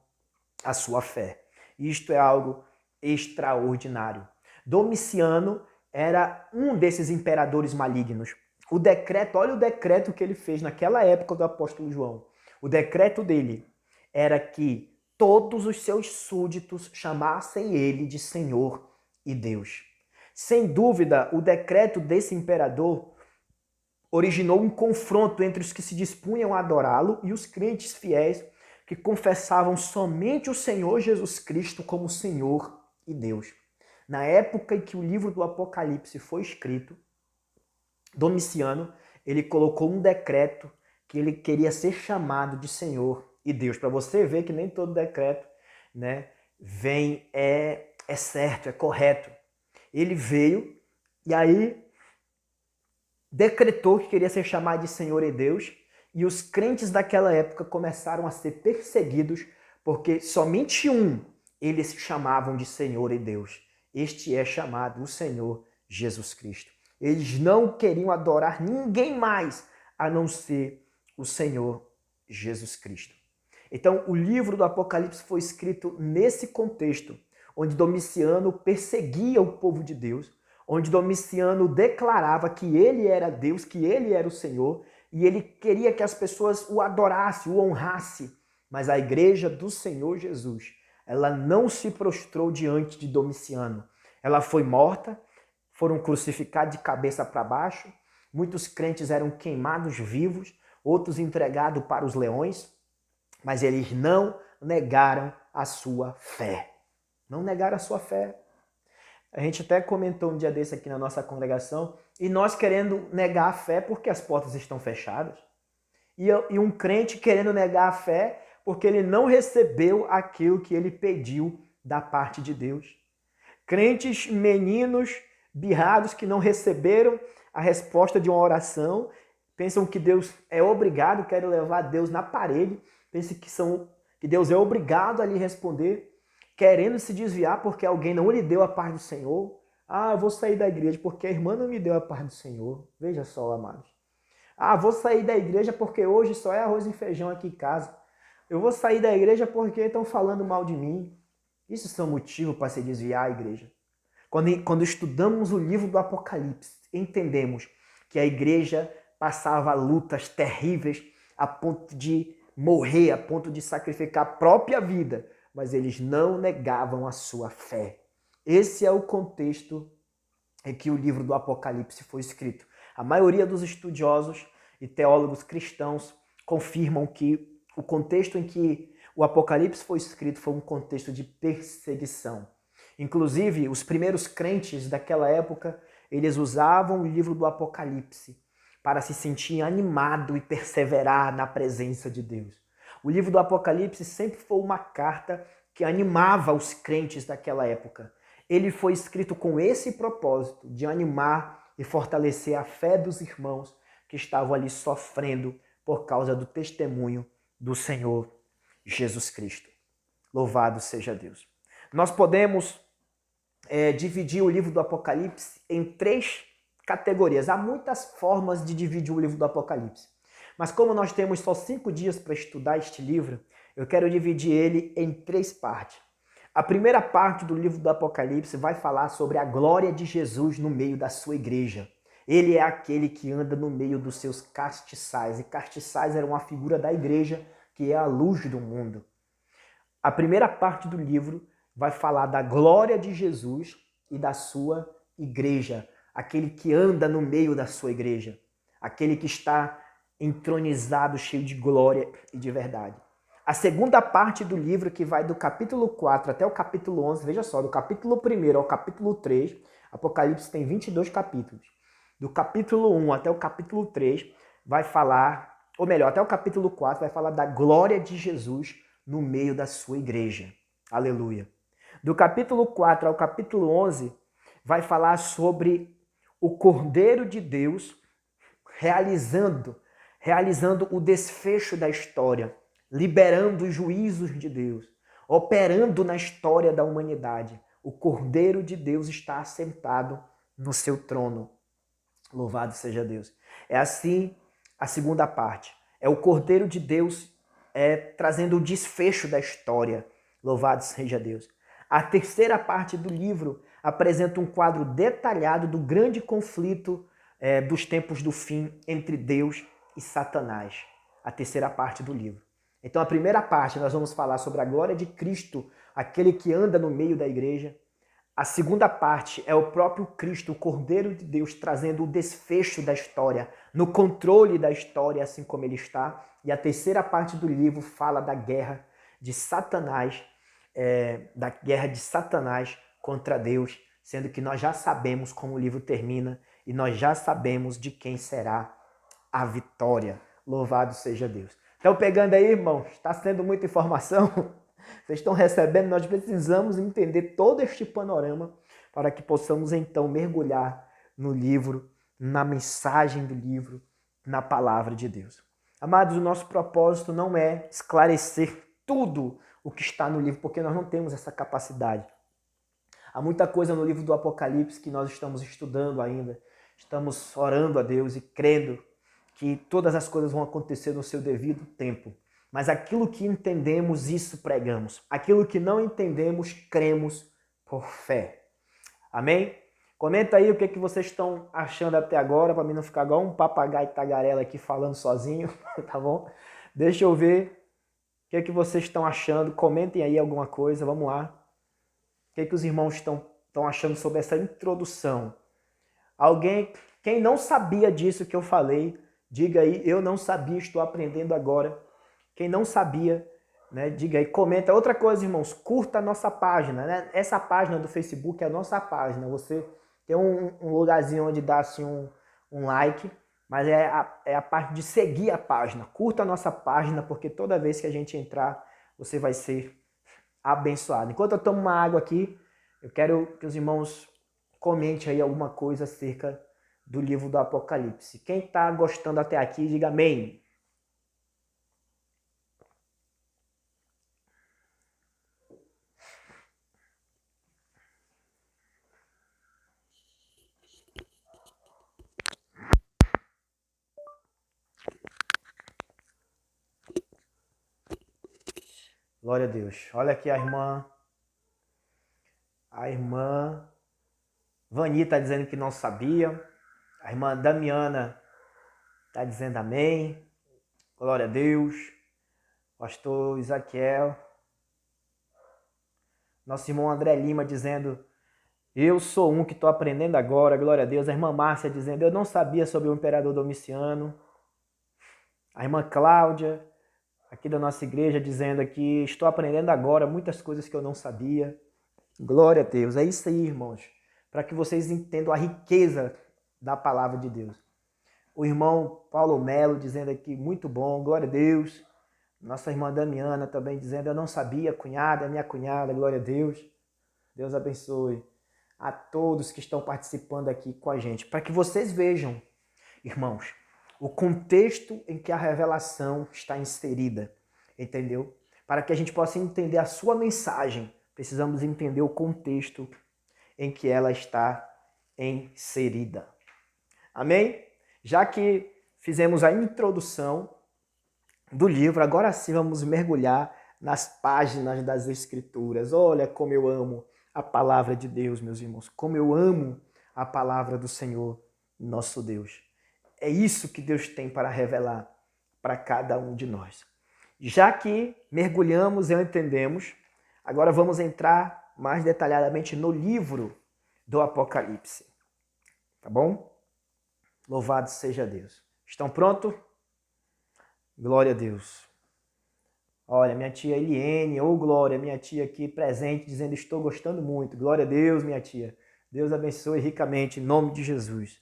a sua fé. Isto é algo extraordinário. Domiciano era um desses imperadores malignos. O decreto, olha o decreto que ele fez naquela época do apóstolo João. O decreto dele era que todos os seus súditos chamassem ele de Senhor e Deus. Sem dúvida, o decreto desse imperador originou um confronto entre os que se dispunham a adorá-lo e os crentes fiéis que confessavam somente o Senhor Jesus Cristo como Senhor e Deus. Na época em que o livro do Apocalipse foi escrito, Domiciano, ele colocou um decreto que ele queria ser chamado de Senhor e Deus. Para você ver que nem todo decreto, né, é certo, é correto. Ele veio e aí decretou que queria ser chamado de Senhor e Deus, e os crentes daquela época começaram a ser perseguidos porque somente um eles chamavam de Senhor e Deus. Este é chamado o Senhor Jesus Cristo. Eles não queriam adorar ninguém mais a não ser o Senhor Jesus Cristo. Então, o livro do Apocalipse foi escrito nesse contexto, onde Domiciano perseguia o povo de Deus, onde Domiciano declarava que ele era Deus, que ele era o Senhor, e ele queria que as pessoas o adorassem, o honrassem. Mas a igreja do Senhor Jesus, ela não se prostrou diante de Domiciano. Ela foi morta, foram crucificados de cabeça para baixo, Muitos crentes eram queimados vivos, outros entregados para os leões, mas eles não negaram a sua fé. Não negaram a sua fé. A gente até comentou um dia desse aqui na nossa congregação, e nós querendo negar a fé porque as portas estão fechadas. E um crente querendo negar a fé porque ele não recebeu aquilo que ele pediu da parte de Deus. Crentes meninos birrados que não receberam a resposta de uma oração, pensam que Deus é obrigado, querem levar Deus na parede, pensam que Deus é obrigado a lhe responder, querendo se desviar porque alguém não lhe deu a paz do Senhor. Ah, eu vou sair da igreja porque a irmã não me deu a paz do Senhor. Veja só, amados. Ah, vou sair da igreja porque hoje só é arroz e feijão aqui em casa. Eu vou sair da igreja porque estão falando mal de mim. Isso são motivos para se desviar a igreja. Quando estudamos o livro do Apocalipse, entendemos que a igreja passava lutas terríveis a ponto de morrer, a ponto de sacrificar a própria vida, mas eles não negavam a sua fé. Esse é o contexto em que o livro do Apocalipse foi escrito. A maioria dos estudiosos e teólogos cristãos confirmam que o contexto em que o Apocalipse foi escrito foi um contexto de perseguição. Inclusive, os primeiros crentes daquela época, eles usavam o livro do Apocalipse para se sentir animado e perseverar na presença de Deus. O livro do Apocalipse sempre foi uma carta que animava os crentes daquela época. Ele foi escrito com esse propósito de animar e fortalecer a fé dos irmãos que estavam ali sofrendo por causa do testemunho do Senhor Jesus Cristo. Louvado seja Deus. Nós podemos dividir o livro do Apocalipse em 3 categorias. Há muitas formas de dividir o livro do Apocalipse. Mas como nós temos só 5 dias para estudar este livro, eu quero dividir ele em 3 partes. A primeira parte do livro do Apocalipse vai falar sobre a glória de Jesus no meio da sua igreja. Ele é aquele que anda no meio dos seus castiçais. E castiçais era uma figura da igreja que é a luz do mundo. A primeira parte do livro vai falar da glória de Jesus e da sua igreja. Aquele que anda no meio da sua igreja. Aquele que está entronizado, cheio de glória e de verdade. A segunda parte do livro, que vai do capítulo 4 até o capítulo 11, veja só, do capítulo 1 ao capítulo 3, Apocalipse tem 22 capítulos. Do capítulo 1 até o capítulo 3 vai falar, ou melhor, até o capítulo 4 vai falar da glória de Jesus no meio da sua igreja. Aleluia. Do capítulo 4 ao capítulo 11 vai falar sobre o Cordeiro de Deus realizando o desfecho da história, liberando os juízos de Deus, operando na história da humanidade. O Cordeiro de Deus está assentado no seu trono. Louvado seja Deus. É assim a segunda parte. É o Cordeiro de Deus trazendo o desfecho da história. Louvado seja Deus. A terceira parte do livro apresenta um quadro detalhado do grande conflito dos tempos do fim entre Deus e Satanás. A terceira parte do livro. Então, a primeira parte nós vamos falar sobre a glória de Cristo, aquele que anda no meio da igreja. A segunda parte é o próprio Cristo, o Cordeiro de Deus, trazendo o desfecho da história, no controle da história, assim como ele está. E a terceira parte do livro fala da guerra de Satanás, contra Deus, sendo que nós já sabemos como o livro termina e nós já sabemos de quem será a vitória. Louvado seja Deus. Estão pegando aí, irmãos? Está sendo muita informação? Vocês estão recebendo? Nós precisamos entender todo este panorama para que possamos então mergulhar no livro, na mensagem do livro, na palavra de Deus. Amados, o nosso propósito não é esclarecer tudo o que está no livro, porque nós não temos essa capacidade. Há muita coisa no livro do Apocalipse que nós estamos estudando ainda. Estamos orando a Deus e crendo que todas as coisas vão acontecer no seu devido tempo. Mas aquilo que entendemos, isso pregamos. Aquilo que não entendemos, cremos por fé. Amém? Comenta aí o que vocês estão achando até agora, para mim não ficar igual um papagaio tagarela aqui falando sozinho, tá bom? Deixa eu ver o que vocês estão achando. Comentem aí alguma coisa, vamos lá. O que os irmãos estão achando sobre essa introdução? Alguém Quem não sabia disso que eu falei, diga aí, eu não sabia, estou aprendendo agora. Quem não sabia, né, diga aí, comenta. Outra coisa, irmãos, curta a nossa página, né? Essa página do Facebook é a nossa página. Você tem um lugarzinho onde dá assim um like, mas é a parte de seguir a página. Curta a nossa página, porque toda vez que a gente entrar, você vai ser abençoado. Enquanto eu tomo uma água aqui, eu quero que os irmãos comentem aí alguma coisa acerca do livro do Apocalipse. Quem está gostando até aqui, diga amém. Glória a Deus. Olha aqui a irmã Vani está dizendo que não sabia. A irmã Damiana está dizendo amém. Glória a Deus. Pastor Isaquiel. Nosso irmão André Lima dizendo, eu sou um que estou aprendendo agora, glória a Deus. A irmã Márcia dizendo, eu não sabia sobre o imperador Domiciano. A irmã Cláudia, aqui da nossa igreja, dizendo aqui, estou aprendendo agora muitas coisas que eu não sabia. Glória a Deus. É isso aí, irmãos. Para que vocês entendam a riqueza da palavra de Deus. O irmão Paulo Melo dizendo aqui, muito bom, glória a Deus. Nossa irmã Damiana também dizendo, eu não sabia, cunhada, minha cunhada, glória a Deus. Deus abençoe a todos que estão participando aqui com a gente. Para que vocês vejam, irmãos, o contexto em que a revelação está inserida, entendeu? Para que a gente possa entender a sua mensagem, precisamos entender o contexto em que ela está inserida. Amém? Já que fizemos a introdução do livro, agora sim vamos mergulhar nas páginas das Escrituras. Olha como eu amo a palavra de Deus, meus irmãos. Como eu amo a palavra do Senhor, nosso Deus. É isso que Deus tem para revelar para cada um de nós. Já que mergulhamos e entendemos, agora vamos entrar mais detalhadamente no livro do Apocalipse. Tá bom? Louvado seja Deus. Estão prontos? Glória a Deus. Olha, minha tia Eliene, ou Glória, minha tia aqui presente, dizendo, estou gostando muito. Glória a Deus, minha tia. Deus abençoe ricamente, em nome de Jesus.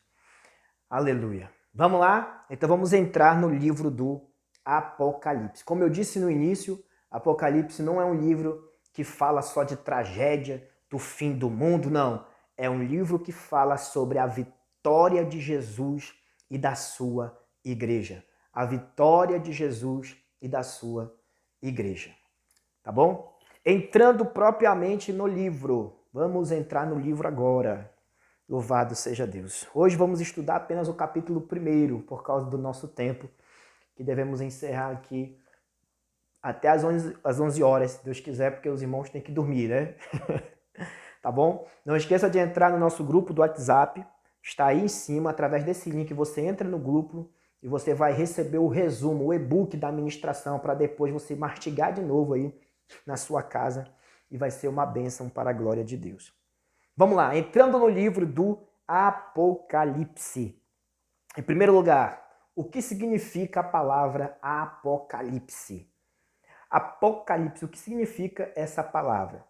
Aleluia. Vamos lá? Então vamos entrar no livro do Apocalipse. Como eu disse no início, Apocalipse não é um livro que fala só de tragédia, do fim do mundo, não. É um livro que fala sobre a vitória de Jesus e da sua igreja. A vitória de Jesus e da sua igreja. Tá bom? Entrando propriamente no livro. Vamos entrar no livro agora. Louvado seja Deus. Hoje vamos estudar apenas o capítulo 1, por causa do nosso tempo, que devemos encerrar aqui até às 11 horas, se Deus quiser, porque os irmãos têm que dormir, né? Tá bom? Não esqueça de entrar no nosso grupo do WhatsApp, está aí em cima, através desse link você entra no grupo e você vai receber o resumo, o e-book da ministração, para depois você mastigar de novo aí na sua casa e vai ser uma bênção para a glória de Deus. Vamos lá, entrando no livro do Apocalipse. Em primeiro lugar, o que significa a palavra Apocalipse? Apocalipse, o que significa essa palavra?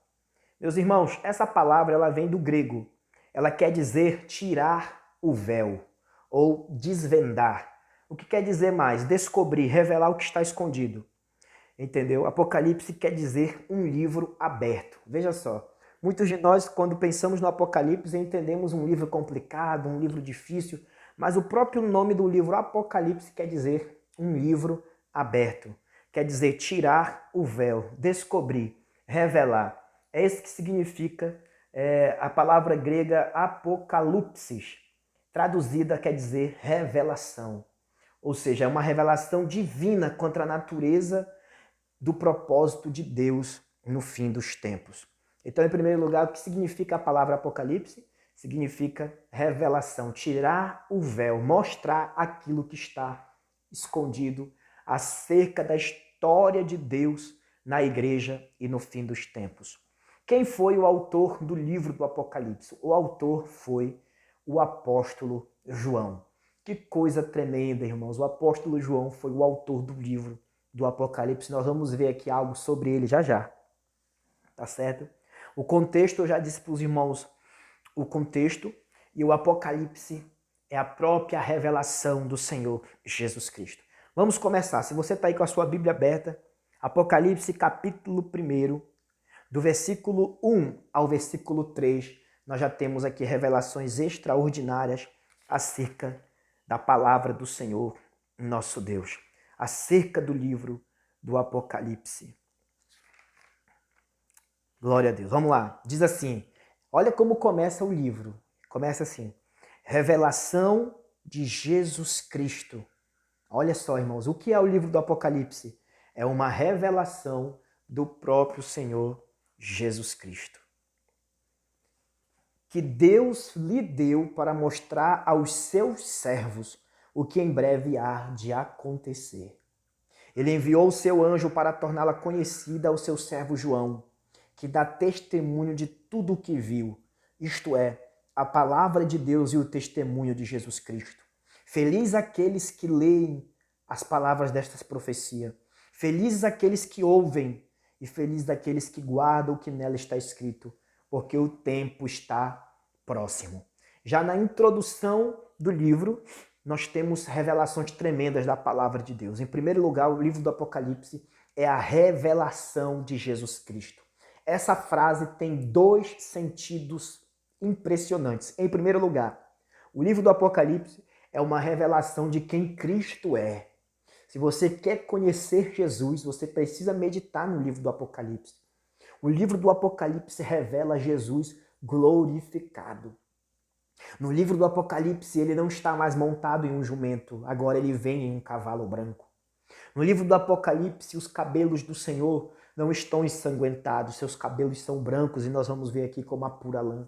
Meus irmãos, essa palavra ela vem do grego. Ela quer dizer tirar o véu ou desvendar. O que quer dizer mais? Descobrir, revelar o que está escondido. Entendeu? Apocalipse quer dizer um livro aberto. Veja só. Muitos de nós, quando pensamos no Apocalipse, entendemos um livro complicado, um livro difícil, mas o próprio nome do livro Apocalipse quer dizer um livro aberto. Quer dizer tirar o véu, descobrir, revelar. É isso que significa a palavra grega apocalypsis. Traduzida quer dizer revelação. Ou seja, é uma revelação divina contra a natureza do propósito de Deus no fim dos tempos. Então, em primeiro lugar, o que significa a palavra Apocalipse? Significa revelação, tirar o véu, mostrar aquilo que está escondido acerca da história de Deus na igreja e no fim dos tempos. Quem foi o autor do livro do Apocalipse? O autor foi o apóstolo João. Que coisa tremenda, irmãos. O apóstolo João foi o autor do livro do Apocalipse. Nós vamos ver aqui algo sobre ele já já. Tá certo? O contexto, eu já disse para os irmãos o contexto, e o Apocalipse é a própria revelação do Senhor Jesus Cristo. Vamos começar. Se você está aí com a sua Bíblia aberta, Apocalipse capítulo 1, do versículo 1 ao versículo 3, nós já temos aqui revelações extraordinárias acerca da palavra do Senhor, nosso Deus, acerca do livro do Apocalipse. Glória a Deus. Vamos lá. Diz assim, olha como começa o livro. Começa assim, revelação de Jesus Cristo. Olha só, irmãos, o que é o livro do Apocalipse? É uma revelação do próprio Senhor Jesus Cristo, que Deus lhe deu para mostrar aos seus servos o que em breve há de acontecer. Ele enviou o seu anjo para torná-la conhecida ao seu servo João, que dá testemunho de tudo o que viu, isto é, a palavra de Deus e o testemunho de Jesus Cristo. Feliz aqueles que leem as palavras destas profecias. Felizes aqueles que ouvem e felizes daqueles que guardam o que nela está escrito, porque o tempo está próximo. Já na introdução do livro, nós temos revelações tremendas da palavra de Deus. Em primeiro lugar, o livro do Apocalipse é a revelação de Jesus Cristo. Essa frase tem dois sentidos impressionantes. Em primeiro lugar, o livro do Apocalipse é uma revelação de quem Cristo é. Se você quer conhecer Jesus, você precisa meditar no livro do Apocalipse. O livro do Apocalipse revela Jesus glorificado. No livro do Apocalipse, ele não está mais montado em um jumento, agora ele vem em um cavalo branco. No livro do Apocalipse, os cabelos do Senhor não estão ensanguentados, seus cabelos são brancos e nós vamos ver aqui como a pura lã.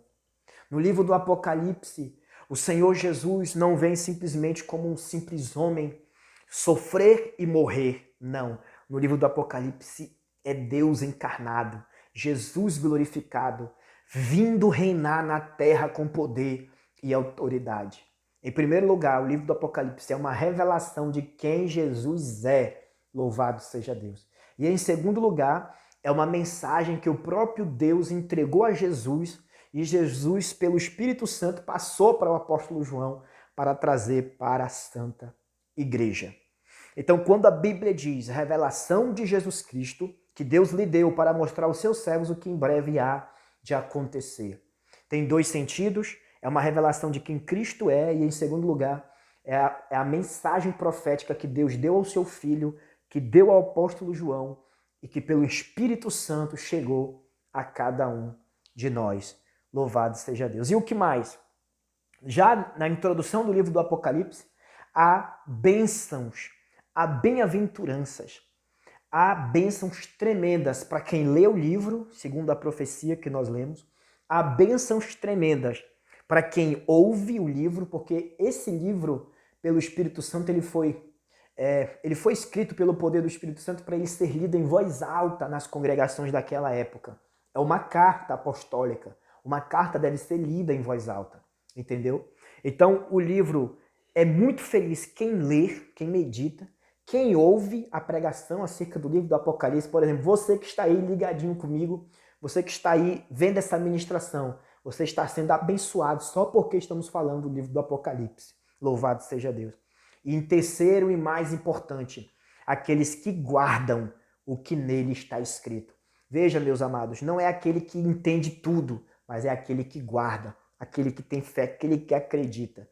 No livro do Apocalipse, o Senhor Jesus não vem simplesmente como um simples homem sofrer e morrer. Não. No livro do Apocalipse é Deus encarnado, Jesus glorificado, vindo reinar na terra com poder e autoridade. Em primeiro lugar, o livro do Apocalipse é uma revelação de quem Jesus é. Louvado seja Deus. E em segundo lugar, é uma mensagem que o próprio Deus entregou a Jesus e Jesus, pelo Espírito Santo, passou para o apóstolo João para trazer para a Santa Igreja. Então, quando a Bíblia diz revelação de Jesus Cristo, que Deus lhe deu para mostrar aos seus servos o que em breve há de acontecer. Tem dois sentidos, é uma revelação de quem Cristo é e, em segundo lugar, é a mensagem profética que Deus deu ao seu Filho, que deu ao apóstolo João e que pelo Espírito Santo chegou a cada um de nós. Louvado seja Deus. E o que mais? Já na introdução do livro do Apocalipse, há bênçãos, há bem-aventuranças, há bênçãos tremendas para quem lê o livro, segundo a profecia que nós lemos, há bênçãos tremendas para quem ouve o livro, porque esse livro, pelo Espírito Santo, ele foi escrito pelo poder do Espírito Santo para ele ser lido em voz alta nas congregações daquela época. É uma carta apostólica. Uma carta deve ser lida em voz alta, entendeu? Então, o livro é muito feliz quem lê, quem medita, quem ouve a pregação acerca do livro do Apocalipse. Por exemplo, você que está aí ligadinho comigo, você que está aí vendo essa ministração, você está sendo abençoado só porque estamos falando do livro do Apocalipse. Louvado seja Deus. E em terceiro e mais importante, aqueles que guardam o que nele está escrito. Veja, meus amados, não é aquele que entende tudo, mas é aquele que guarda, aquele que tem fé, aquele que acredita.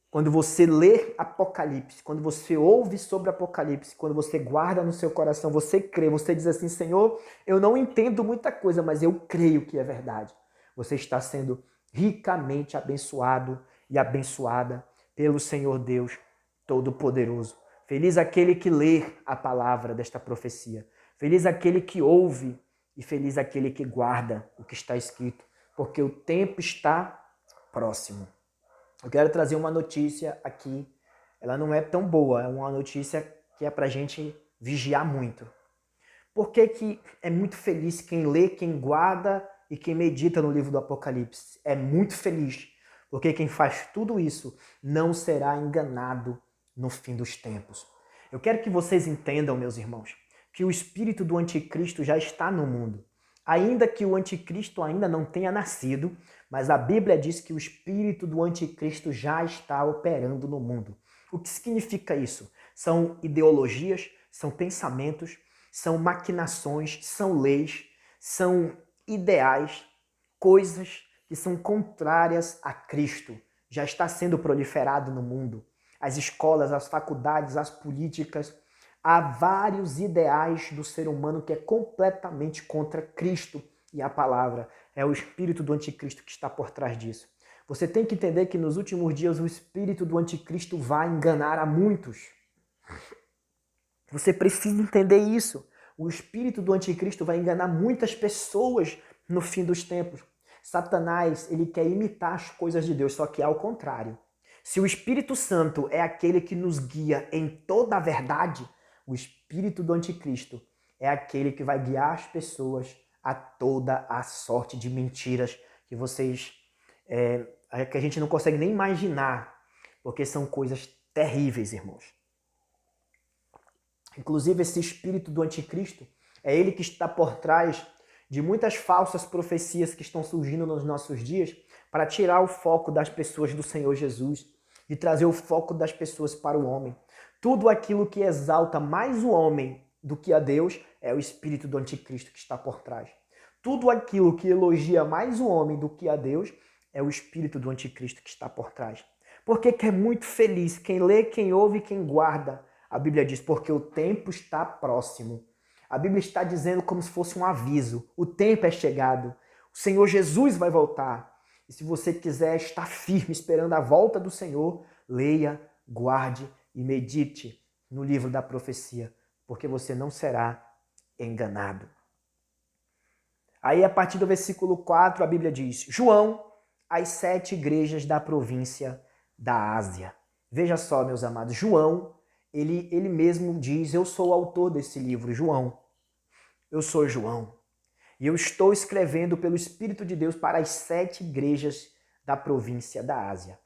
Quando você lê Apocalipse, quando você ouve sobre Apocalipse, quando você guarda no seu coração, você crê, você diz assim, Senhor, eu não entendo muita coisa, mas eu creio que é verdade. Você está sendo ricamente abençoado e abençoada pelo Senhor Deus Todo-Poderoso. Feliz aquele que lê a palavra desta profecia. Feliz aquele que ouve e feliz aquele que guarda o que está escrito, porque o tempo está próximo. Eu quero trazer uma notícia aqui, ela não é tão boa, é uma notícia que é para a gente vigiar muito. Por que é muito feliz quem lê, quem guarda e quem medita no livro do Apocalipse? É muito feliz, porque quem faz tudo isso não será enganado no fim dos tempos. Eu quero que vocês entendam, meus irmãos, que o espírito do anticristo já está no mundo. Ainda que o anticristo ainda não tenha nascido, mas a Bíblia diz que o espírito do anticristo já está operando no mundo. O que significa isso? São ideologias, são pensamentos, são maquinações, são leis, são ideais, coisas que são contrárias a Cristo. Já está sendo proliferado no mundo. As escolas, as faculdades, as políticas. Há vários ideais do ser humano que é completamente contra Cristo e a palavra. É o espírito do anticristo que está por trás disso. Você tem que entender que nos últimos dias o espírito do anticristo vai enganar a muitos. Você precisa entender isso. O espírito do anticristo vai enganar muitas pessoas no fim dos tempos. Satanás, ele quer imitar as coisas de Deus, só que é ao contrário. Se o Espírito Santo é aquele que nos guia em toda a verdade, o espírito do anticristo é aquele que vai guiar as pessoas a toda a sorte de mentiras que que a gente não consegue nem imaginar, porque são coisas terríveis, irmãos. Inclusive, esse espírito do anticristo é ele que está por trás de muitas falsas profecias que estão surgindo nos nossos dias para tirar o foco das pessoas do Senhor Jesus e trazer o foco das pessoas para o homem. Tudo aquilo que exalta mais o homem do que a Deus é o espírito do anticristo que está por trás. Tudo aquilo que elogia mais o homem do que a Deus é o espírito do anticristo que está por trás. Porque que é muito feliz quem lê, quem ouve e quem guarda. A Bíblia diz, porque o tempo está próximo. A Bíblia está dizendo como se fosse um aviso. O tempo é chegado. O Senhor Jesus vai voltar. E se você quiser estar firme esperando a volta do Senhor, leia, guarde e medite no livro da profecia, porque você não será enganado. Aí, a partir do versículo 4, a Bíblia diz, João, as 7 igrejas da província da Ásia. Veja só, meus amados, João, ele mesmo diz, eu sou o autor desse livro, João. Eu sou João. E eu estou escrevendo pelo Espírito de Deus para as 7 igrejas da província da Ásia.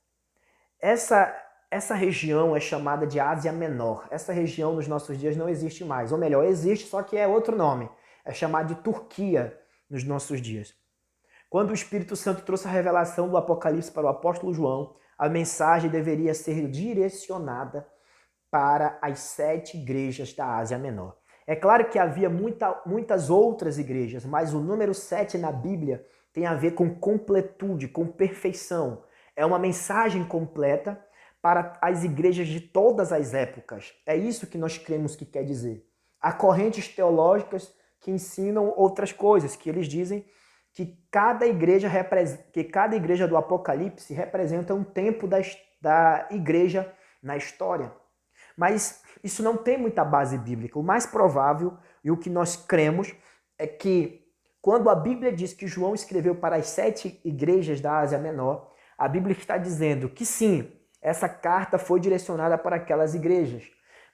Essa região é chamada de Ásia Menor. Essa região nos nossos dias não existe mais. Ou melhor, existe, só que é outro nome. É chamada de Turquia nos nossos dias. Quando o Espírito Santo trouxe a revelação do Apocalipse para o apóstolo João, a mensagem deveria ser direcionada para as 7 igrejas da Ásia Menor. É claro que havia muitas outras igrejas, mas o número 7 na Bíblia tem a ver com completude, com perfeição. É uma mensagem completa para as igrejas de todas as épocas. É isso que nós cremos que quer dizer. Há correntes teológicas que ensinam outras coisas, que eles dizem que cada igreja do Apocalipse representa um tempo da igreja na história. Mas isso não tem muita base bíblica. O mais provável e o que nós cremos é que quando a Bíblia diz que João escreveu para as 7 igrejas da Ásia Menor, a Bíblia está dizendo que sim, essa carta foi direcionada para aquelas igrejas,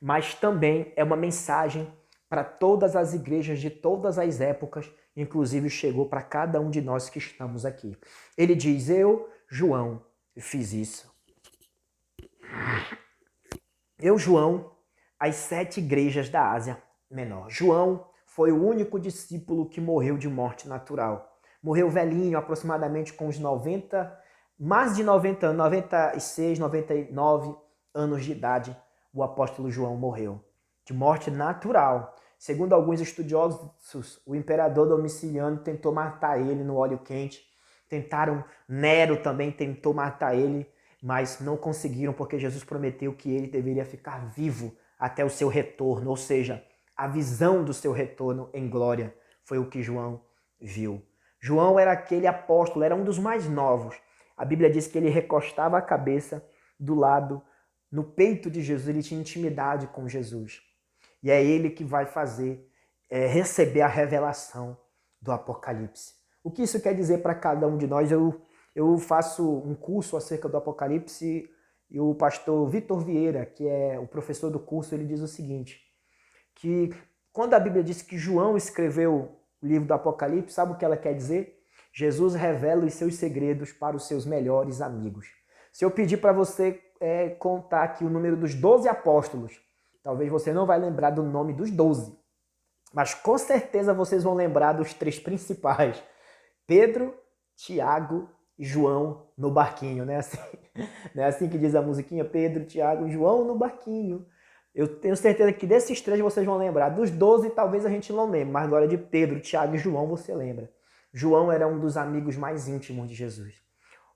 mas também é uma mensagem para todas as igrejas de todas as épocas, inclusive chegou para cada um de nós que estamos aqui. Ele diz, eu, João, fiz isso. Eu, João, as 7 igrejas da Ásia Menor. João foi o único discípulo que morreu de morte natural. Morreu velhinho, aproximadamente com uns 90, mais de 90 anos, 96, 99 anos de idade, o apóstolo João morreu. De morte natural. Segundo alguns estudiosos, o imperador Domiciano tentou matar ele no óleo quente. Nero também tentou matar ele, mas não conseguiram porque Jesus prometeu que ele deveria ficar vivo até o seu retorno, ou seja, a visão do seu retorno em glória foi o que João viu. João era aquele apóstolo, era um dos mais novos. A Bíblia diz que ele recostava a cabeça do lado, no peito de Jesus, ele tinha intimidade com Jesus. E é ele que vai receber a revelação do Apocalipse. O que isso quer dizer para cada um de nós? Eu faço um curso acerca do Apocalipse e o pastor Vitor Vieira, que é o professor do curso, ele diz o seguinte, que quando a Bíblia diz que João escreveu o livro do Apocalipse, sabe o que ela quer dizer? Jesus revela os seus segredos para os seus melhores amigos. Se eu pedir para você contar aqui o número dos 12 apóstolos, talvez você não vai lembrar do nome dos 12, mas com certeza vocês vão lembrar dos 3 principais. Pedro, Tiago e João no barquinho, né? Assim, não é assim que diz a musiquinha? Pedro, Tiago e João no barquinho. Eu tenho certeza que desses 3 vocês vão lembrar. Dos 12 talvez a gente não lembre, mas agora de Pedro, Tiago e João você lembra. João era um dos amigos mais íntimos de Jesus.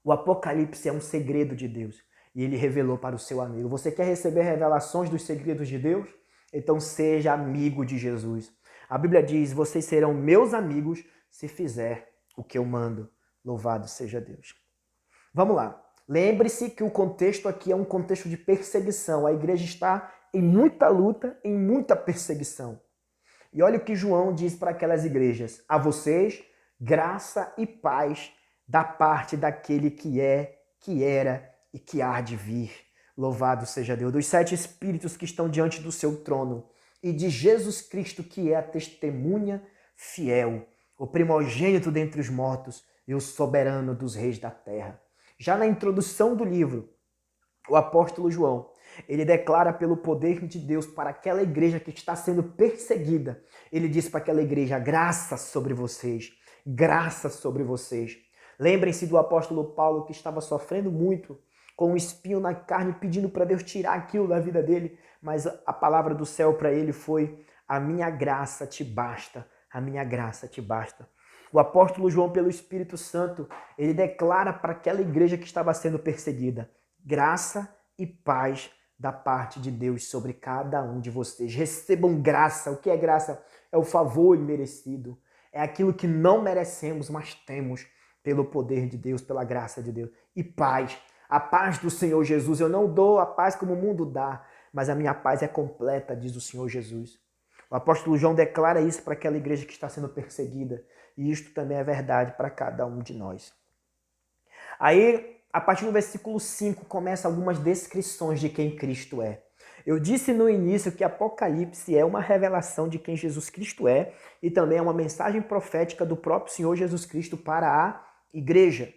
O Apocalipse é um segredo de Deus e ele revelou para o seu amigo. Você quer receber revelações dos segredos de Deus? Então seja amigo de Jesus. A Bíblia diz, vocês serão meus amigos se fizer o que eu mando. Louvado seja Deus. Vamos lá. Lembre-se que o contexto aqui é um contexto de perseguição. A igreja está em muita luta, em muita perseguição. E olha o que João diz para aquelas igrejas. A vocês, graça e paz da parte daquele que é, que era e que há de vir. Louvado seja Deus. Dos 7 espíritos que estão diante do seu trono e de Jesus Cristo, que é a testemunha fiel, o primogênito dentre os mortos e o soberano dos reis da terra. Já na introdução do livro, o apóstolo João, ele declara pelo poder de Deus para aquela igreja que está sendo perseguida. Ele diz para aquela igreja, graça sobre vocês, graça sobre vocês. Lembrem-se do apóstolo Paulo que estava sofrendo muito com um espinho na carne, pedindo para Deus tirar aquilo da vida dele, mas a palavra do céu para ele foi, a minha graça te basta, a minha graça te basta. O apóstolo João, pelo Espírito Santo, ele declara para aquela igreja que estava sendo perseguida, graça e paz da parte de Deus sobre cada um de vocês. Recebam graça. O que é graça? É o favor imerecido. É aquilo que não merecemos, mas temos pelo poder de Deus, pela graça de Deus. E paz. A paz do Senhor Jesus. Eu não dou a paz como o mundo dá, mas a minha paz é completa, diz o Senhor Jesus. O apóstolo João declara isso para aquela igreja que está sendo perseguida. E isto também é verdade para cada um de nós. Aí, a partir do versículo 5, começa algumas descrições de quem Cristo é. Eu disse no início que Apocalipse é uma revelação de quem Jesus Cristo é e também é uma mensagem profética do próprio Senhor Jesus Cristo para a igreja.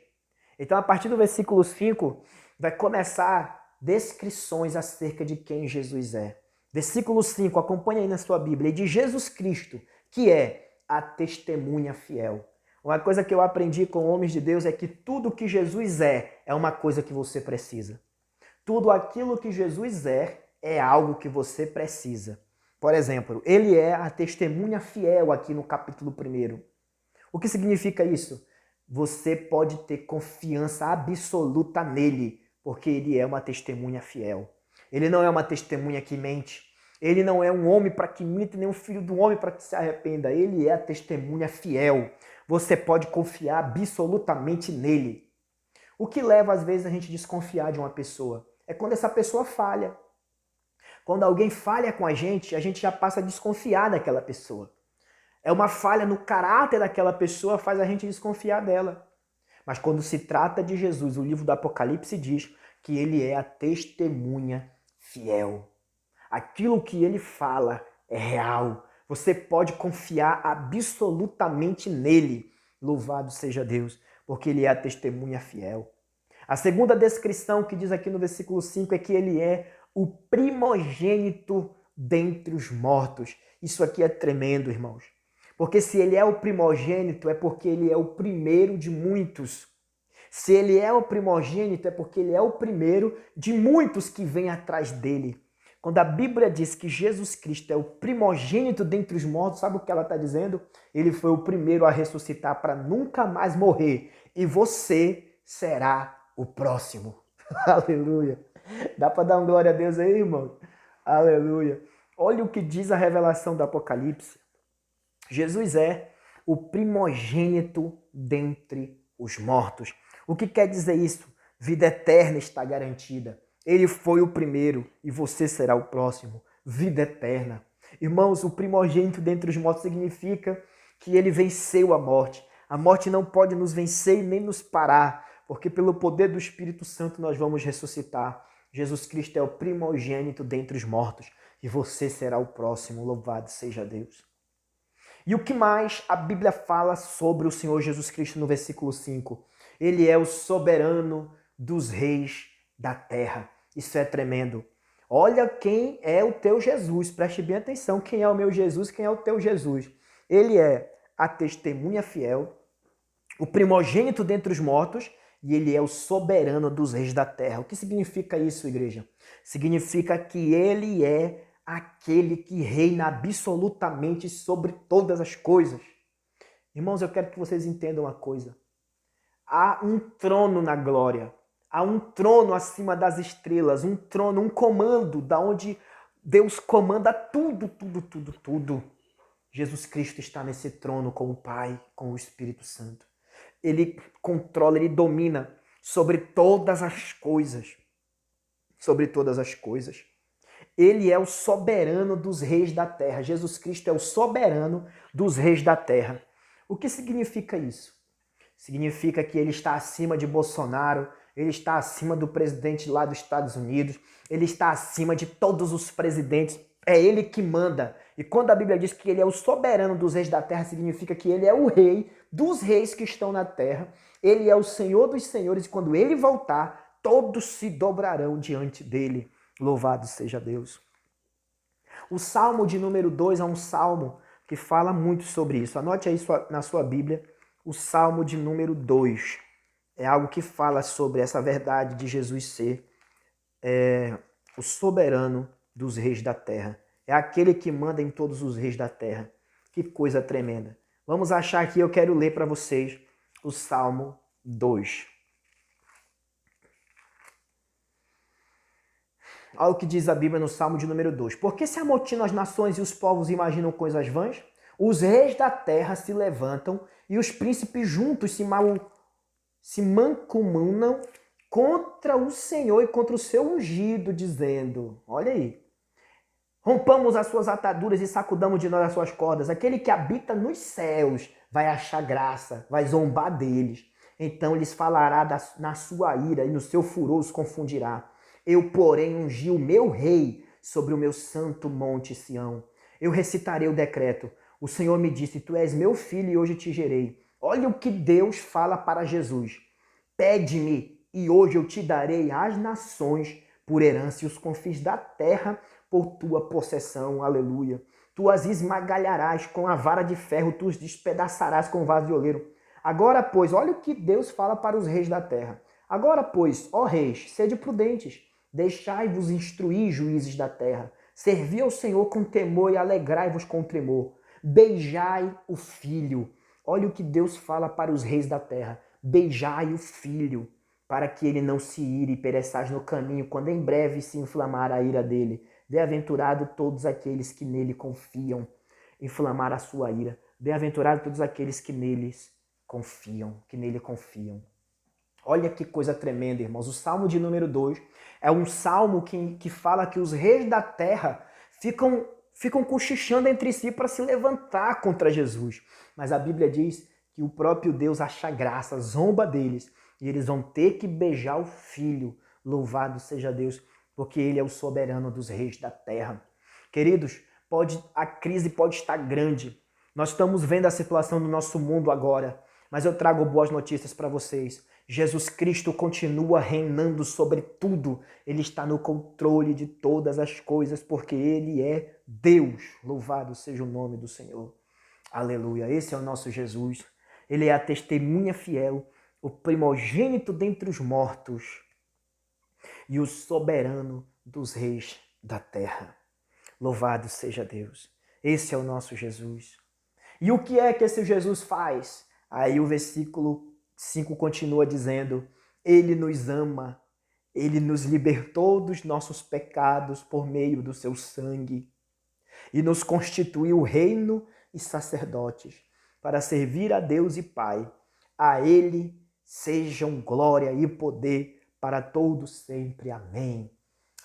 Então, a partir do versículo 5, vai começar descrições acerca de quem Jesus é. Versículo 5, acompanha aí na sua Bíblia, e de Jesus Cristo, que é a testemunha fiel. Uma coisa que eu aprendi com homens de Deus é que tudo que Jesus é uma coisa que você precisa. Tudo aquilo que Jesus é algo que você precisa. Por exemplo, ele é a testemunha fiel aqui no capítulo 1. O que significa isso? Você pode ter confiança absoluta nele, porque ele é uma testemunha fiel. Ele não é uma testemunha que mente. Ele não é um homem para que minta, nem um filho do homem para que se arrependa. Ele é a testemunha fiel. Você pode confiar absolutamente nele. O que leva, às vezes, a gente a desconfiar de uma pessoa é quando essa pessoa falha. Quando alguém falha com a gente já passa a desconfiar daquela pessoa. É uma falha no caráter daquela pessoa, faz a gente desconfiar dela. Mas quando se trata de Jesus, o livro do Apocalipse diz que ele é a testemunha fiel. Aquilo que ele fala é real. Você pode confiar absolutamente nele. Louvado seja Deus, porque ele é a testemunha fiel. A segunda descrição que diz aqui no versículo 5 é que ele é o primogênito dentre os mortos. Isso aqui é tremendo, irmãos. Porque se ele é o primogênito, é porque ele é o primeiro de muitos. Se ele é o primogênito, é porque ele é o primeiro de muitos que vêm atrás dele. Quando a Bíblia diz que Jesus Cristo é o primogênito dentre os mortos, sabe o que ela está dizendo? Ele foi o primeiro a ressuscitar para nunca mais morrer. E você será o próximo. Aleluia. Dá para dar uma glória a Deus aí, irmão? Aleluia. Olha o que diz a revelação do Apocalipse. Jesus é o primogênito dentre os mortos. O que quer dizer isso? Vida eterna está garantida. Ele foi o primeiro e você será o próximo. Vida eterna. Irmãos, o primogênito dentre os mortos significa que ele venceu a morte. A morte não pode nos vencer e nem nos parar, porque pelo poder do Espírito Santo nós vamos ressuscitar. Jesus Cristo é o primogênito dentre os mortos e você será o próximo. Louvado seja Deus. E o que mais a Bíblia fala sobre o Senhor Jesus Cristo no versículo 5? Ele é o soberano dos reis da terra. Isso é tremendo. Olha quem é o teu Jesus. Preste bem atenção. Quem é o meu Jesus? Quem é o teu Jesus? Ele é a testemunha fiel, o primogênito dentre os mortos, e ele é o soberano dos reis da terra. O que significa isso, igreja? Significa que ele é aquele que reina absolutamente sobre todas as coisas. Irmãos, eu quero que vocês entendam uma coisa. Há um trono na glória. Há um trono acima das estrelas, um trono, um comando, da onde Deus comanda tudo, tudo, tudo, tudo. Jesus Cristo está nesse trono com o Pai, com o Espírito Santo. Ele controla, ele domina sobre todas as coisas. Sobre todas as coisas. Ele é o soberano dos reis da terra. Jesus Cristo é o soberano dos reis da terra. O que significa isso? Significa que ele está acima de Bolsonaro, ele está acima do presidente lá dos Estados Unidos, ele está acima de todos os presidentes. É ele que manda. E quando a Bíblia diz que ele é o soberano dos reis da terra, significa que ele é o rei dos reis que estão na terra. Ele é o Senhor dos senhores e quando ele voltar, todos se dobrarão diante dele. Louvado seja Deus. O Salmo de número 2 é um salmo que fala muito sobre isso. Anote aí na sua Bíblia, o Salmo de número 2. É algo que fala sobre essa verdade de Jesus ser o soberano dos reis da terra. É aquele que manda em todos os reis da terra. Que coisa tremenda. Vamos achar aqui, eu quero ler para vocês o Salmo 2. Olha o que diz a Bíblia no Salmo de número 2. Porque se amotinam as nações e os povos imaginam coisas vãs? Os reis da terra se levantam e os príncipes juntos se mancomunam contra o Senhor e contra o seu ungido, dizendo, olha aí, rompamos as suas ataduras e sacudamos de nós as suas cordas. Aquele que habita nos céus vai achar graça, vai zombar deles. Então lhes falará na sua ira e no seu furor os confundirá. Eu, porém, ungi o meu rei sobre o meu santo monte Sião. Eu recitarei o decreto. O Senhor me disse, tu és meu filho e hoje te gerei. Olha o que Deus fala para Jesus. Pede-me e hoje eu te darei as nações por herança e os confins da terra por tua possessão. Aleluia. Tu as esmagalharás com a vara de ferro, tu os despedaçarás com o vaso de oleiro. Agora, pois, olha o que Deus fala para os reis da terra. Agora, pois, ó reis, sede prudentes. Deixai-vos instruir, juízes da terra. Servi ao Senhor com temor e alegrai-vos com tremor. Beijai o filho. Olha o que Deus fala para os reis da terra. Beijai o filho, para que ele não se ire e pereçais no caminho, quando em breve se inflamar a ira dele. Bem-aventurado todos aqueles que nele confiam. Inflamar a sua ira. Bem-aventurado todos aqueles que nele confiam. Olha que coisa tremenda, irmãos. O Salmo de número 2 é um salmo que fala que os reis da terra ficam cochichando entre si para se levantar contra Jesus. Mas a Bíblia diz que o próprio Deus acha graça, zomba deles, e eles vão ter que beijar o Filho. Louvado seja Deus, porque Ele é o soberano dos reis da terra. Queridos, a crise pode estar grande. Nós estamos vendo a situação do nosso mundo agora, mas eu trago boas notícias para vocês. Jesus Cristo continua reinando sobre tudo. Ele está no controle de todas as coisas, porque Ele é Deus. Louvado seja o nome do Senhor. Aleluia. Esse é o nosso Jesus. Ele é a testemunha fiel, o primogênito dentre os mortos e o soberano dos reis da terra. Louvado seja Deus. Esse é o nosso Jesus. E o que é que esse Jesus faz? Aí o versículo 5 continua dizendo, Ele nos ama, Ele nos libertou dos nossos pecados por meio do seu sangue e nos constituiu reino e sacerdotes para servir a Deus e Pai. A Ele sejam glória e poder para todos sempre. Amém.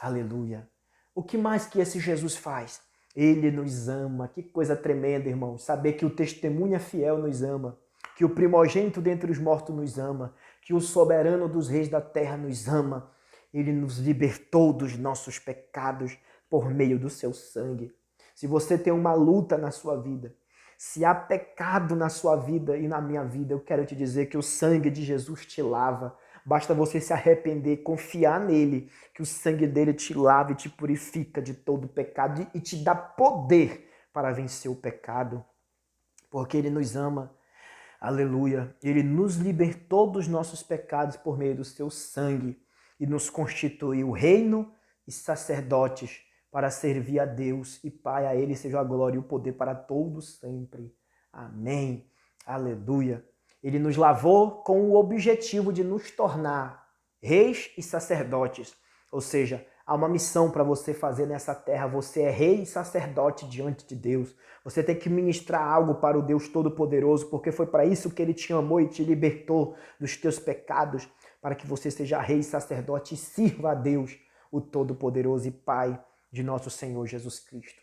Aleluia. O que mais que esse Jesus faz? Ele nos ama. Que coisa tremenda, irmão. Saber que o testemunha fiel nos ama, que o primogênito dentre os mortos nos ama, que o soberano dos reis da terra nos ama. Ele nos libertou dos nossos pecados por meio do seu sangue. Se você tem uma luta na sua vida, Se há pecado na sua vida e na minha vida, eu quero te dizer que o sangue de Jesus te lava. Basta você se arrepender, confiar nele, que o sangue dele te lava e te purifica de todo pecado e te dá poder para vencer o pecado, porque ele nos ama. Aleluia. Ele nos libertou dos nossos pecados por meio do seu sangue e nos constituiu reino e sacerdotes para servir a Deus e Pai. A ele seja a glória e o poder para todos sempre. Amém. Aleluia. Ele nos lavou com o objetivo de nos tornar reis e sacerdotes. Ou seja, há uma missão para você fazer nessa terra. Você é rei e sacerdote diante de Deus. Você tem que ministrar algo para o Deus Todo-Poderoso, porque foi para isso que Ele te amou e te libertou dos teus pecados, para que você seja rei e sacerdote e sirva a Deus, o Todo-Poderoso e Pai de nosso Senhor Jesus Cristo.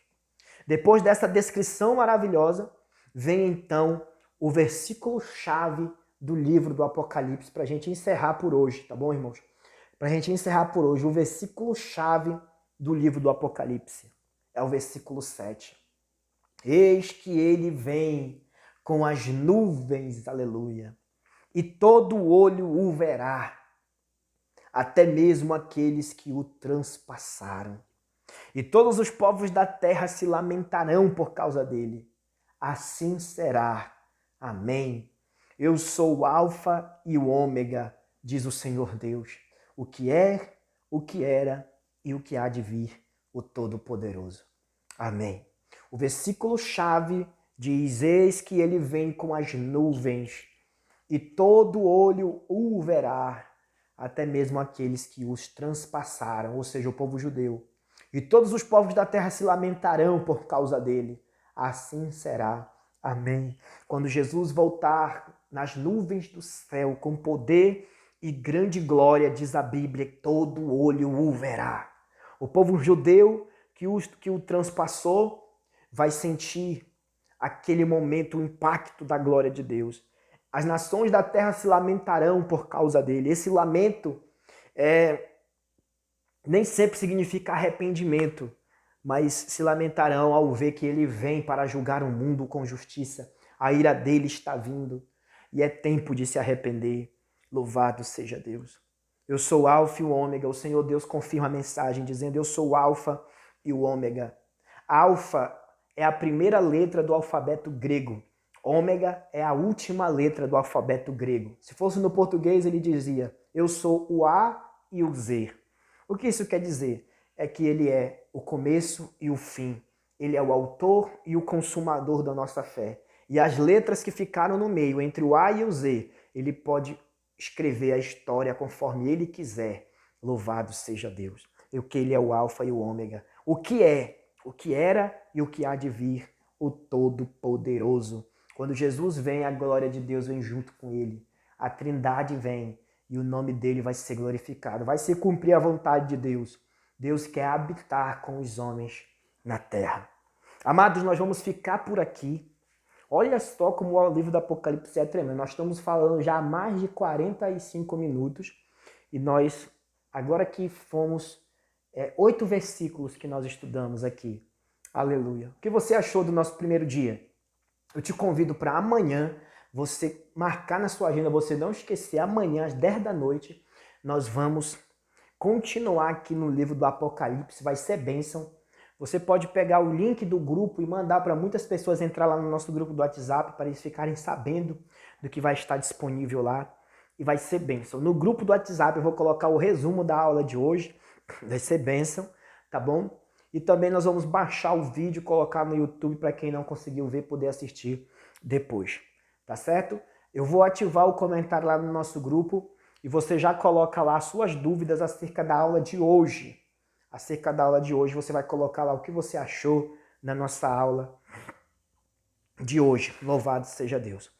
Depois dessa descrição maravilhosa, vem então o versículo-chave do livro do Apocalipse, para a gente encerrar por hoje, tá bom, irmãos? Para a gente encerrar por hoje, o versículo-chave do livro do Apocalipse é o versículo 7. Eis que ele vem com as nuvens, aleluia, e todo olho o verá, até mesmo aqueles que o transpassaram. E todos os povos da terra se lamentarão por causa dele. Assim será. Amém. Eu sou o Alfa e o Ômega, diz o Senhor Deus, o que é, o que era e o que há de vir, o Todo-Poderoso. Amém. O versículo-chave diz: eis que ele vem com as nuvens, e todo olho o verá, até mesmo aqueles que os transpassaram, ou seja, o povo judeu. E todos os povos da terra se lamentarão por causa dele. Assim será. Amém. Quando Jesus voltar nas nuvens do céu com poder e grande glória, diz a Bíblia, todo olho o verá. O povo judeu que o transpassou vai sentir aquele momento, o impacto da glória de Deus. As nações da terra se lamentarão por causa dele. Esse lamento nem sempre significa arrependimento, mas se lamentarão ao ver que ele vem para julgar o mundo com justiça. A ira dele está vindo e é tempo de se arrepender. Louvado seja Deus. Eu sou o Alfa e o Ômega. O Senhor Deus confirma a mensagem dizendo: eu sou o Alfa e o Ômega. Alfa é a primeira letra do alfabeto grego. Ômega é a última letra do alfabeto grego. Se fosse no português, ele dizia: eu sou o A e o Z. O que isso quer dizer? É que ele é o começo e o fim. Ele é o autor e o consumador da nossa fé. E as letras que ficaram no meio, entre o A e o Z, ele pode escrever a história conforme ele quiser. Louvado seja Deus. E o que ele é o Alfa e o Ômega. O que é, o que era e o que há de vir, o Todo-Poderoso. Quando Jesus vem, a glória de Deus vem junto com ele. A Trindade vem e o nome dele vai ser glorificado. Vai se cumprir a vontade de Deus. Deus quer habitar com os homens na terra. Amados, nós vamos ficar por aqui. Olha só como o livro do Apocalipse é tremendo. Nós estamos falando já há mais de 45 minutos e nós, agora que fomos 8 versículos que nós estudamos aqui. Aleluia. O que você achou do nosso primeiro dia? Eu te convido para amanhã você marcar na sua agenda, você não esquecer, amanhã às 10 da noite nós vamos continuar aqui no livro do Apocalipse, vai ser bênção. Você pode pegar o link do grupo e mandar para muitas pessoas entrar lá no nosso grupo do WhatsApp para eles ficarem sabendo do que vai estar disponível lá e vai ser bênção. No grupo do WhatsApp eu vou colocar o resumo da aula de hoje, vai ser bênção, tá bom? E também nós vamos baixar o vídeo e colocar no YouTube para quem não conseguiu ver poder assistir depois, tá certo? Eu vou ativar o comentário lá no nosso grupo e você já coloca lá suas dúvidas acerca da aula de hoje. Acerca da aula de hoje, você vai colocar lá o que você achou na nossa aula de hoje. Louvado seja Deus.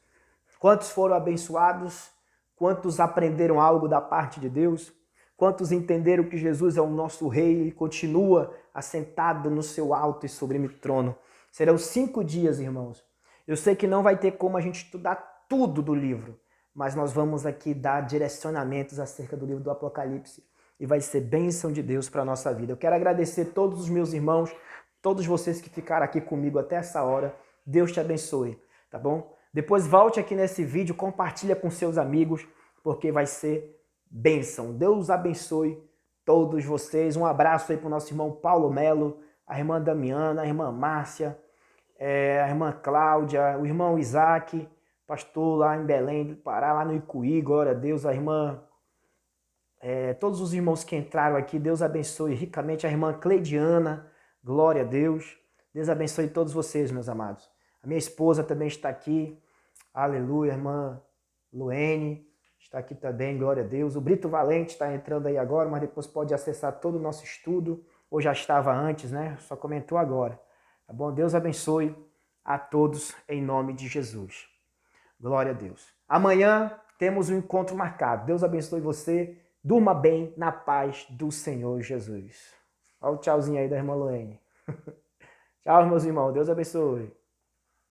Quantos foram abençoados? Quantos aprenderam algo da parte de Deus? Quantos entenderam que Jesus é o nosso rei e continua assentado no seu alto e sublime trono? Serão 5 dias, irmãos. Eu sei que não vai ter como a gente estudar tudo do livro, mas nós vamos aqui dar direcionamentos acerca do livro do Apocalipse e vai ser bênção de Deus para a nossa vida. Eu quero agradecer todos os meus irmãos, todos vocês que ficaram aqui comigo até essa hora. Deus te abençoe, tá bom? Depois volte aqui nesse vídeo, compartilha com seus amigos, porque vai ser bênção. Deus abençoe todos vocês. Um abraço aí para o nosso irmão Paulo Melo, a irmã Damiana, a irmã Márcia, a irmã Cláudia, o irmão Isaac, pastor lá em Belém do Pará, lá no Icuí, glória a Deus, a irmã, todos os irmãos que entraram aqui, Deus abençoe ricamente, a irmã Cleidiana, glória a Deus, Deus abençoe todos vocês, meus amados. A minha esposa também está aqui, aleluia, a irmã Luene está aqui também, glória a Deus. O Brito Valente está entrando aí agora, mas depois pode acessar todo o nosso estudo, ou já estava antes, né? Só comentou agora. Tá bom? Deus abençoe a todos em nome de Jesus. Glória a Deus. Amanhã temos um encontro marcado. Deus abençoe você. Durma bem na paz do Senhor Jesus. Olha o tchauzinho aí da irmã Luene. Tchau, meus irmãos. Deus abençoe.